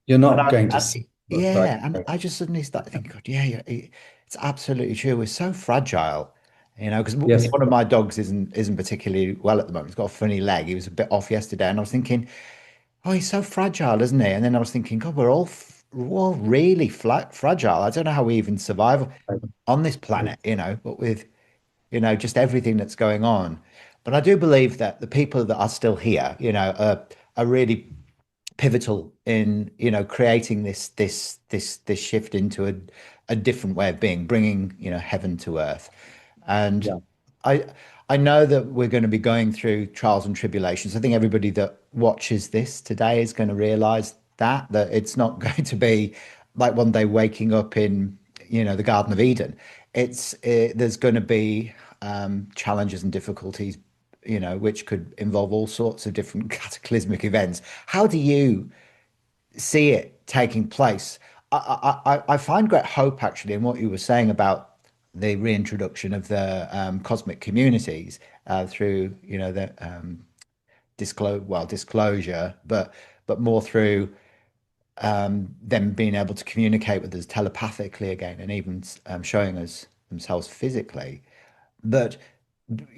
You're and not going to see right. yeah, and I just suddenly started thinking, God, yeah, yeah, it's absolutely true. We're so fragile, because Yes. one of my dogs isn't particularly well at the moment. He's got a funny leg. He was a bit off yesterday, and I was thinking, oh, he's so fragile, isn't he? And then I was thinking, God, we're all really fragile. I don't know how we even survive on this planet, but with, just everything that's going on. But I do believe that the people that are still here, are really pivotal in, creating this shift into a different way of being, bringing, heaven to earth. And Yeah. I I know that we're going to be going through trials and tribulations. I think everybody that watches this today is going to realize that it's not going to be like one day waking up in, the Garden of Eden. There's going to be challenges and difficulties, which could involve all sorts of different cataclysmic events. How do you see it taking place? I find great hope actually in what you were saying about the reintroduction of the cosmic communities through, the disclosure, but more through them being able to communicate with us telepathically again, and even showing us themselves physically. But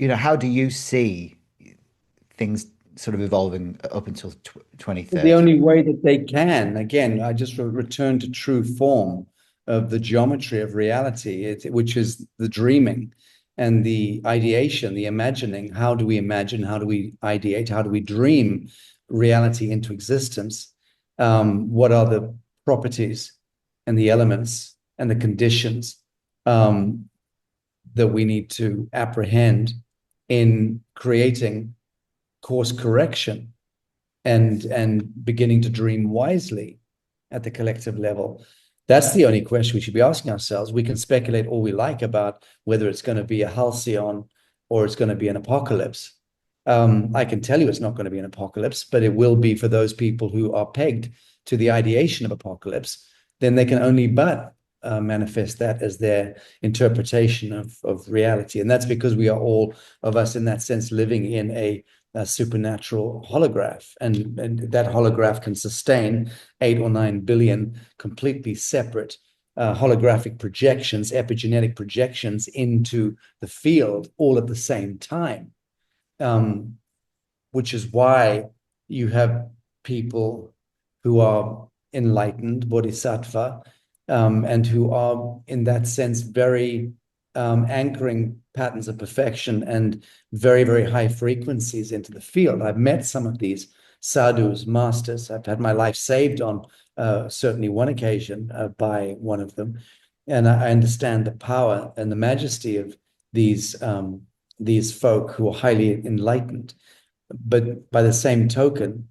how do you see things sort of evolving up until The 2030? only way that they can, again, I just return to true form of the geometry of reality, which is the dreaming and the ideation, the imagining. How do we imagine? How do we ideate? How do we dream reality into existence? What are the properties and the elements and the conditions that we need to apprehend in creating course correction and beginning to dream wisely at the collective level? That's the only question we should be asking ourselves. We can speculate all we like about whether it's going to be a halcyon or it's going to be an apocalypse. I can tell you it's not going to be an apocalypse, but it will be for those people who are pegged to the ideation of apocalypse. Then they can only but manifest that as their interpretation of reality. And that's because we are all of us, in that sense, living in a supernatural holograph, and that holograph can sustain 8 or 9 billion completely separate holographic projections, epigenetic projections into the field all at the same time, which is why you have people who are enlightened, bodhisattva, and who are, in that sense, very anchoring patterns of perfection and very, very high frequencies into the field. I've met some of these sadhus, masters. I've had my life saved on certainly one occasion by one of them. And I understand the power and the majesty of these folk who are highly enlightened. But by the same token,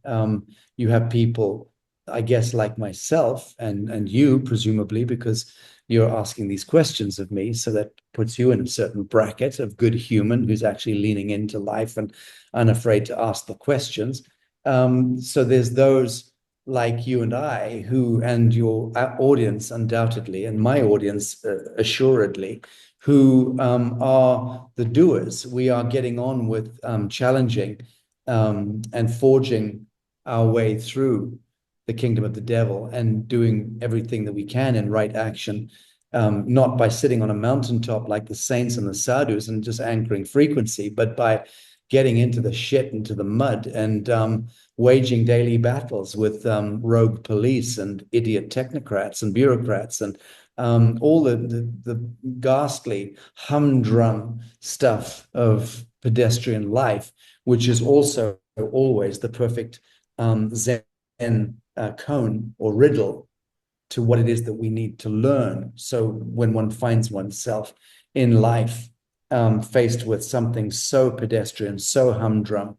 you have people, I guess, like myself and you, presumably, because you're asking these questions of me, so that puts you in a certain bracket of good human who's actually leaning into life and unafraid to ask the questions. So there's those like you and I, and your audience undoubtedly, and my audience assuredly, who are the doers. We are getting on with challenging and forging our way through the kingdom of the devil and doing everything that we can in right action, not by sitting on a mountaintop like the saints and the sadhus and just anchoring frequency, but by getting into the shit, into the mud, and waging daily battles with rogue police and idiot technocrats and bureaucrats and all the ghastly humdrum stuff of pedestrian life, which is also always the perfect Zen cone or riddle to what it is that we need to learn. So when one finds oneself in life faced with something so pedestrian, so humdrum,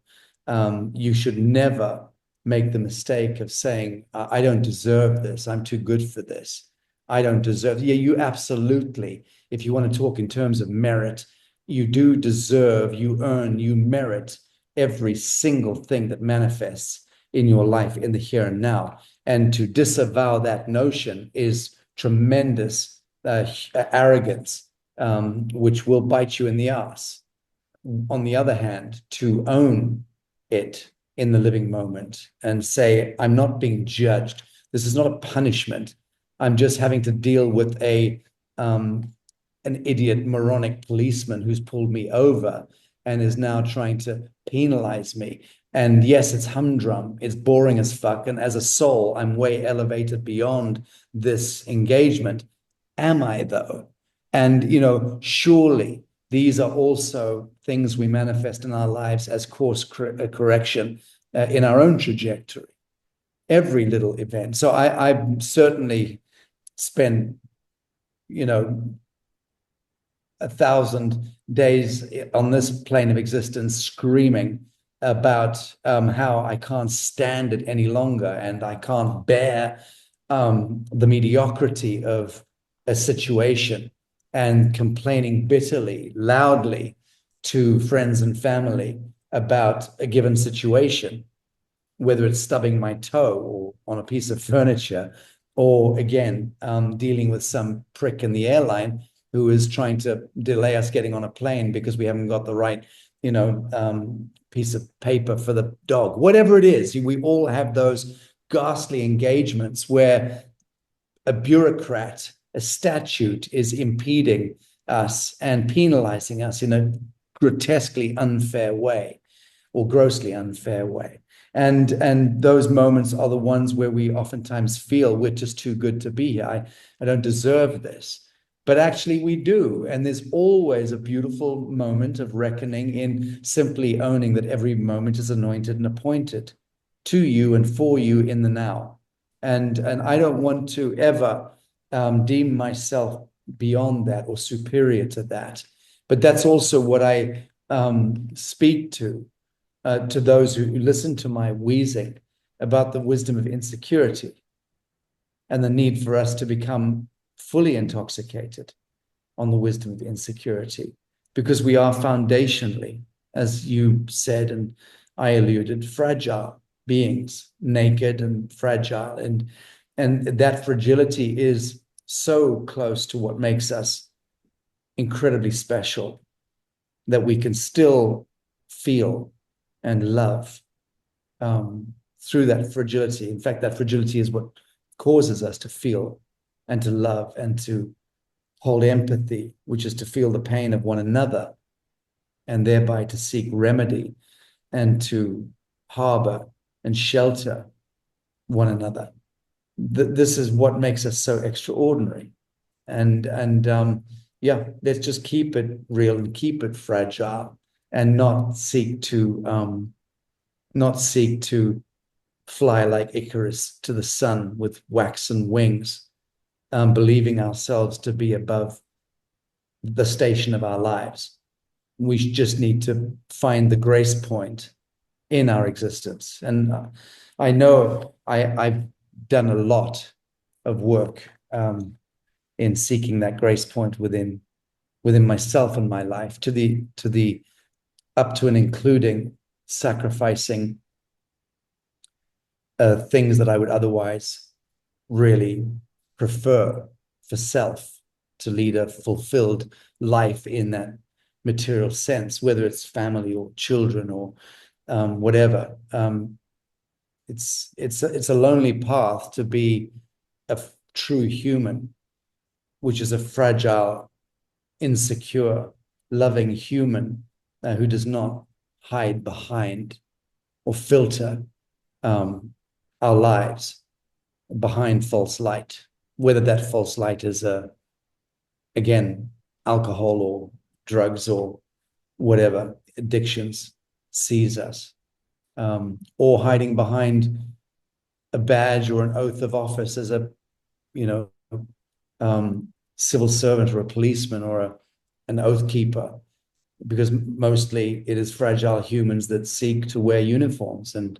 you should never make the mistake of saying, I don't deserve this. I'm too good for this. I don't deserve. Yeah, you absolutely, if you want to talk in terms of merit, you do deserve, you earn, you merit every single thing that manifests in your life in the here and now. And to disavow that notion is tremendous arrogance, which will bite you in the ass. On the other hand, to own it in the living moment and say, I'm not being judged. This is not a punishment. I'm just having to deal with an idiot, moronic policeman who's pulled me over and is now trying to penalize me. And yes, it's humdrum, it's boring as fuck. And as a soul, I'm way elevated beyond this engagement. Am I, though? And, surely these are also things we manifest in our lives as course correction in our own trajectory. Every little event. So I certainly spend, 1,000 days on this plane of existence screaming about how I can't stand it any longer and I can't bear the mediocrity of a situation, and complaining bitterly, loudly to friends and family about a given situation, whether it's stubbing my toe or on a piece of furniture, or again, dealing with some prick in the airline who is trying to delay us getting on a plane because we haven't got the right, piece of paper for the dog. Whatever it is, we all have those ghastly engagements where a bureaucrat, a statute is impeding us and penalizing us in a grotesquely unfair way or grossly unfair way. And those moments are the ones where we oftentimes feel we're just too good to be here. I don't deserve this. But actually we do. And there's always a beautiful moment of reckoning in simply owning that every moment is anointed and appointed to you and for you in the now. And I don't want to ever deem myself beyond that or superior to that. But that's also what I speak to those who listen to my wheezing about the wisdom of insecurity and the need for us to become fully intoxicated on the wisdom of insecurity, because we are foundationally, as you said and I alluded, fragile beings, naked and fragile. And that fragility is so close to what makes us incredibly special, that we can still feel and love through that fragility. In fact, that fragility is what causes us to feel and to love and to hold empathy, which is to feel the pain of one another and thereby to seek remedy and to harbor and shelter one another. This is what makes us so extraordinary. And yeah, let's just keep it real and keep it fragile and not seek to fly like Icarus to the sun with waxen wings, believing ourselves to be above the station of our lives. We just need to find the grace point in our existence. And I know I've done a lot of work in seeking that grace point within myself and my life, to the up to and including sacrificing things that I would otherwise really prefer for self, to lead a fulfilled life in that material sense, whether it's family or children or whatever. It's a lonely path to be a true human, which is a fragile, insecure, loving human who does not hide behind or filter our lives behind false light, whether that false light is again, alcohol or drugs or whatever addictions seize us, or hiding behind a badge or an oath of office as a, you know, civil servant or a policeman or an oath keeper, because mostly it is fragile humans that seek to wear uniforms and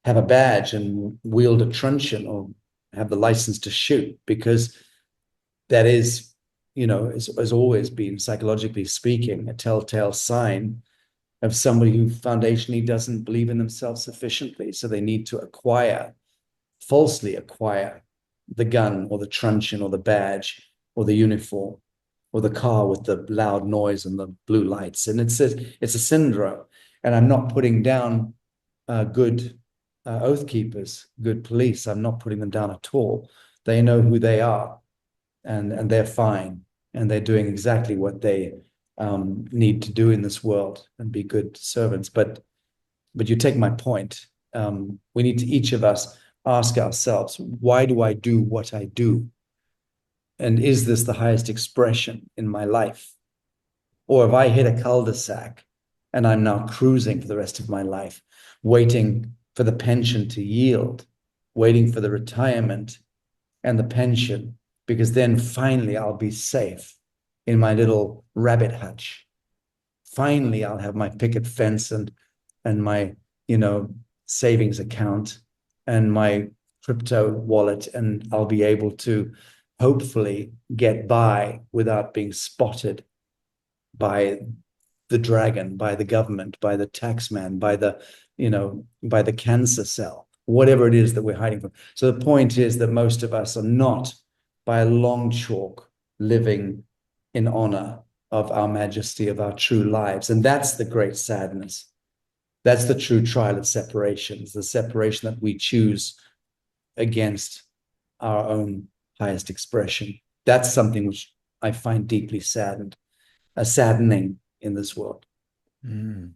have a badge and wield a truncheon or have the license to shoot, because that is, has always been, psychologically speaking, a telltale sign of somebody who foundationally doesn't believe in themselves sufficiently. So they need to falsely acquire the gun or the truncheon or the badge or the uniform or the car with the loud noise and the blue lights. And it's a syndrome. And I'm not putting down good oath keepers, good police. I'm not putting them down at all. They know who they are, and they're fine, and they're doing exactly what they need to do in this world and be good servants. But you take my point. We need to, each of us, ask ourselves, why do I do what I do? And is this the highest expression in my life? Or have I hit a cul-de-sac and I'm now cruising for the rest of my life, waiting for the pension to yield, waiting for the retirement and the pension, because then finally I'll be safe in my little rabbit hutch. Finally, I'll have my picket fence and my, savings account and my crypto wallet, and I'll be able to hopefully get by without being spotted by the dragon, by the government, by the taxman, by the cancer cell, whatever it is that we're hiding from. So the point is that most of us are not, by a long chalk, living in honor of our majesty, of our true lives. And that's the great sadness. That's the true trial of separation. It's the separation that we choose against our own highest expression. That's something which I find deeply saddening in this world. Mm.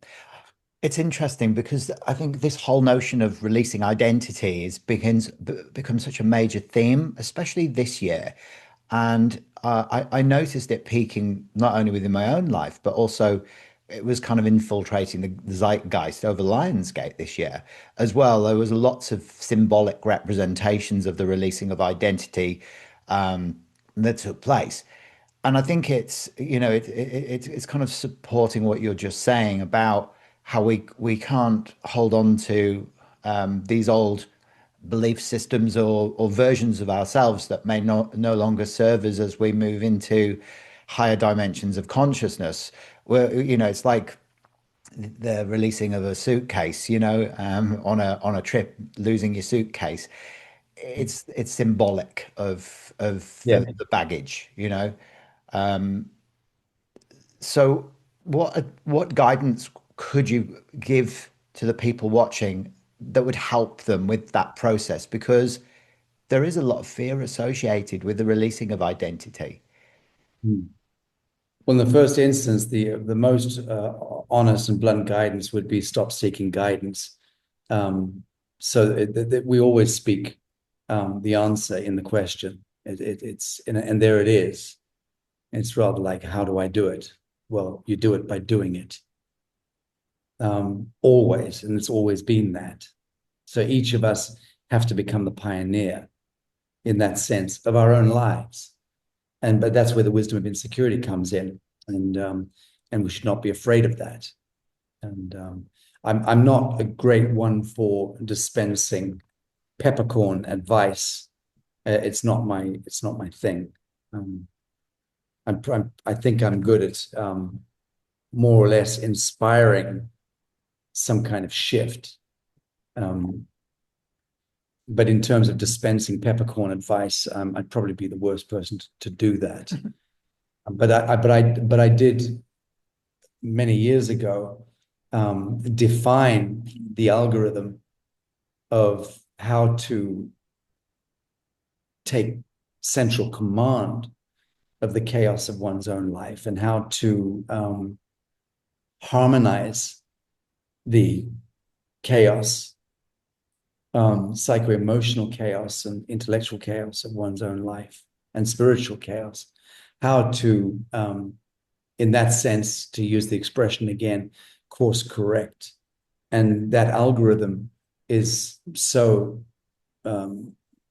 It's interesting because I think this whole notion of releasing identity becomes such a major theme, especially this year. And I noticed it peaking not only within my own life, but also it was kind of infiltrating the zeitgeist over Lionsgate this year as well. There was lots of symbolic representations of the releasing of identity that took place. And I think it's kind of supporting what you're just saying about how we can't hold on to these old belief systems or versions of ourselves that may no longer serve us as we move into higher dimensions of consciousness. Where it's like the releasing of a suitcase, on a trip, losing your suitcase. It's symbolic of Yeah. the baggage, So, what guidance could you give to the people watching that would help them with that process? Because there is a lot of fear associated with the releasing of identity. Well, in the first instance, the most honest and blunt guidance would be stop seeking guidance. So we always speak the answer in the question. And there it is. It's rather like, how do I do it? Well, you do it by doing it. Always, and it's always been that. So each of us have to become the pioneer in that sense of our own lives. But that's where the wisdom of insecurity comes in, and we should not be afraid of that. And I'm not a great one for dispensing peppercorn advice. It's not my thing. I think I'm good at more or less inspiring some kind of shift. but in terms of dispensing peppercorn advice, I'd probably be the worst person to do that. But I did many years ago define the algorithm of how to take central command of the chaos of one's own life and how to harmonize the chaos, psycho-emotional chaos and intellectual chaos of one's own life and spiritual chaos. How to, in that sense, to use the expression again, course correct. And that algorithm is so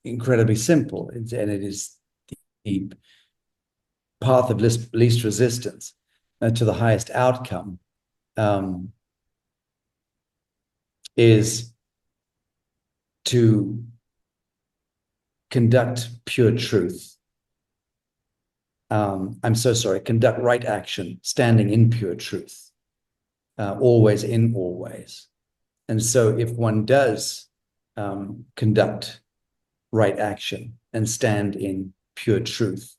incredibly simple, and it is the path of least resistance to the highest outcome, is to conduct pure truth. I'm so sorry, conduct right action, standing in pure truth, always in always. And so if one does conduct right action and stand in pure truth,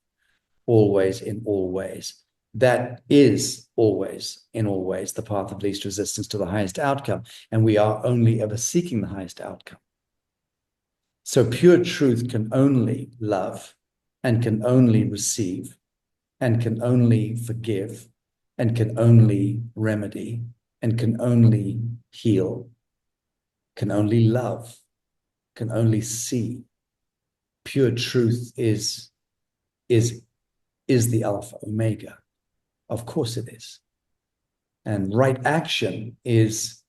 always in all ways, that is always in all ways the path of least resistance to the highest outcome. And we are only ever seeking the highest outcome. So pure truth can only love and can only receive and can only forgive and can only remedy and can only heal, can only love, can only see. Pure truth is the Alpha Omega. Of course it is. And right action is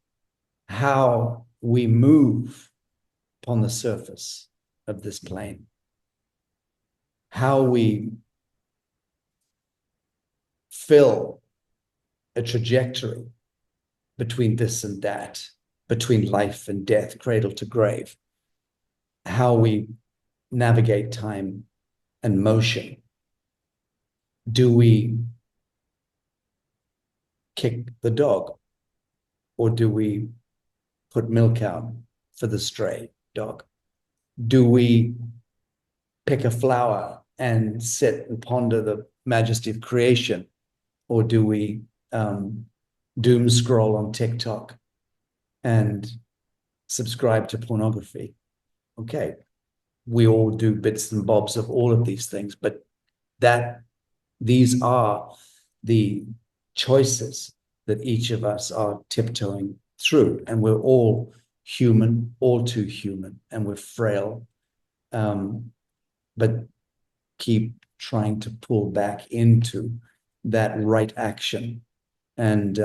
how we move upon the surface of this plane, how we fill a trajectory between this and that, between life and death, cradle to grave, how we navigate time and motion. Do we kick the dog, or do we put milk out for the stray dog? Do we pick a flower and sit and ponder the majesty of creation, or do we doom scroll on TikTok and subscribe to pornography? Okay, we all do bits and bobs of all of these things, but these are the choices that each of us are tiptoeing through, and we're all human, all too human, and we're frail, but keep trying to pull back into that right action. And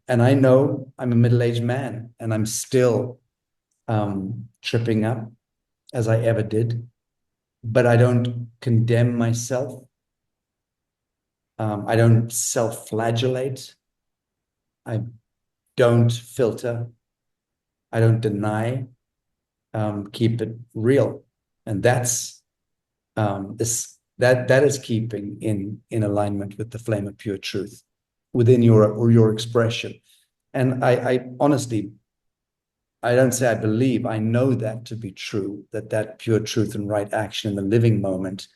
I know I'm a middle-aged man, and I'm still tripping up as I ever did, but I don't condemn myself. I don't self-flagellate. I don't filter. I don't deny. Keep it real, and that's that is keeping in alignment with the flame of pure truth within your expression. And I honestly, I don't say I believe, I know that to be true, that pure truth and right action in the living moment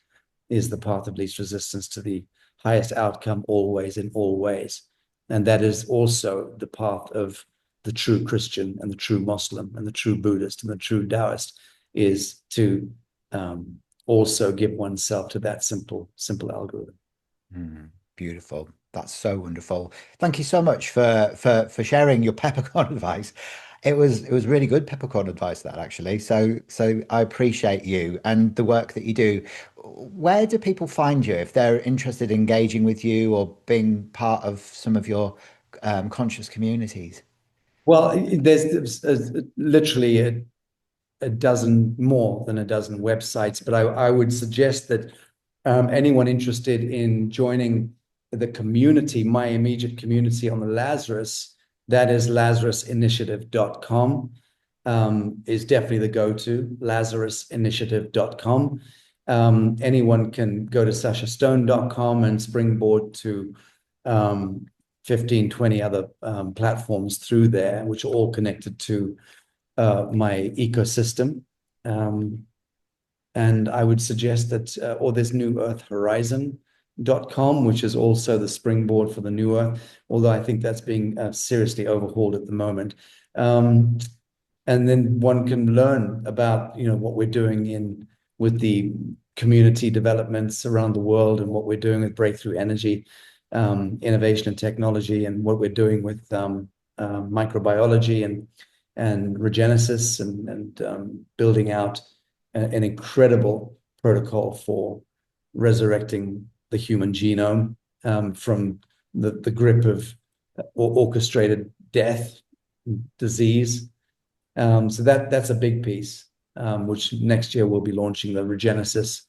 is the path of least resistance to the highest outcome, always in all ways. And that is also the path of the true Christian and the true Muslim and the true Buddhist and the true Taoist, is to also give oneself to that simple algorithm. Beautiful. That's so wonderful. Thank you so much for sharing your peppercorn advice. It was really good peppercorn advice, that actually. So I appreciate you and the work that you do. Where do people find you if they're interested in engaging with you or being part of some of your conscious communities? Well, there's literally more than a dozen websites, but I would suggest that anyone interested in joining the community, my immediate community on the Lazarus, that is lazarusinitiative.com, is definitely the go-to, lazarusinitiative.com. Anyone can go to sachastone.com and springboard to 15, 20 other platforms through there, which are all connected to my ecosystem. Um, and I would suggest that, or there's newearthhorizon.com, which is also the springboard for the New Earth, although I think that's being seriously overhauled at the moment. Um, and then one can learn about, what we're doing with the community developments around the world, and what we're doing with breakthrough energy, innovation and technology, and what we're doing with microbiology and regenesis, and building out an incredible protocol for resurrecting the human genome, from the grip of orchestrated death, disease. So that's a big piece, which next year we'll be launching the Regenesis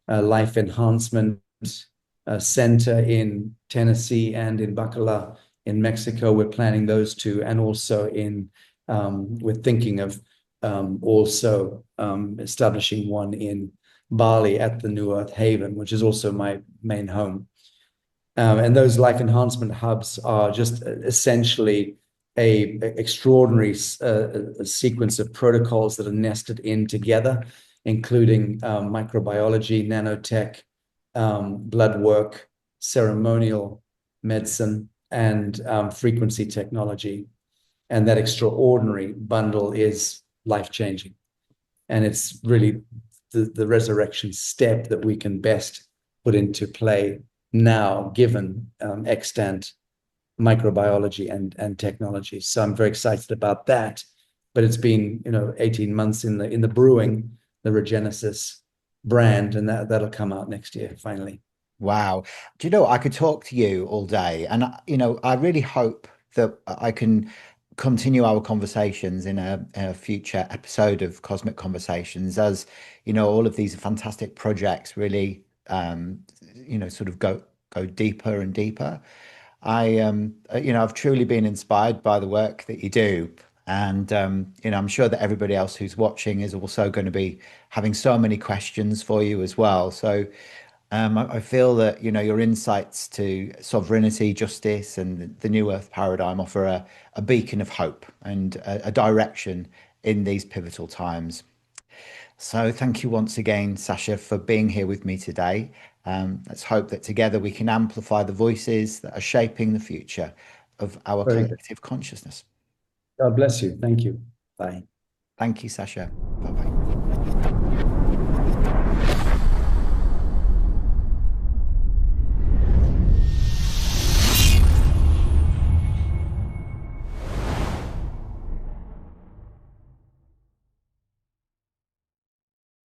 Life Enhancement Center in Tennessee and in Bacalar in Mexico. We're planning those two, and also we're thinking of also establishing one in Bali at the New Earth Haven, which is also my main home. And those life enhancement hubs are just essentially a extraordinary sequence of protocols that are nested in together, including microbiology, nanotech, blood work, ceremonial medicine, and frequency technology. And that extraordinary bundle is life-changing. And it's really the resurrection step that we can best put into play now, given extant microbiology and technology. So I'm very excited about that. But it's been 18 months in the brewing, the Regenesis brand, and that'll come out next year finally. Wow. Do you know, I could talk to you all day, and I really hope that I can continue our conversations in a future episode of Cosmic Conversations, as all of these fantastic projects really sort of go deeper and deeper. I've truly been inspired by the work that you do. And, I'm sure that everybody else who's watching is also going to be having so many questions for you as well. So, I feel that, your insights to sovereignty, justice, and the New Earth paradigm offer a beacon of hope and a direction in these pivotal times. So thank you once again, Sacha, for being here with me today. Let's hope that together we can amplify the voices that are shaping the future of our Very good. collective consciousness. God bless you. Thank you. Bye. Thank you, Sacha. Bye bye.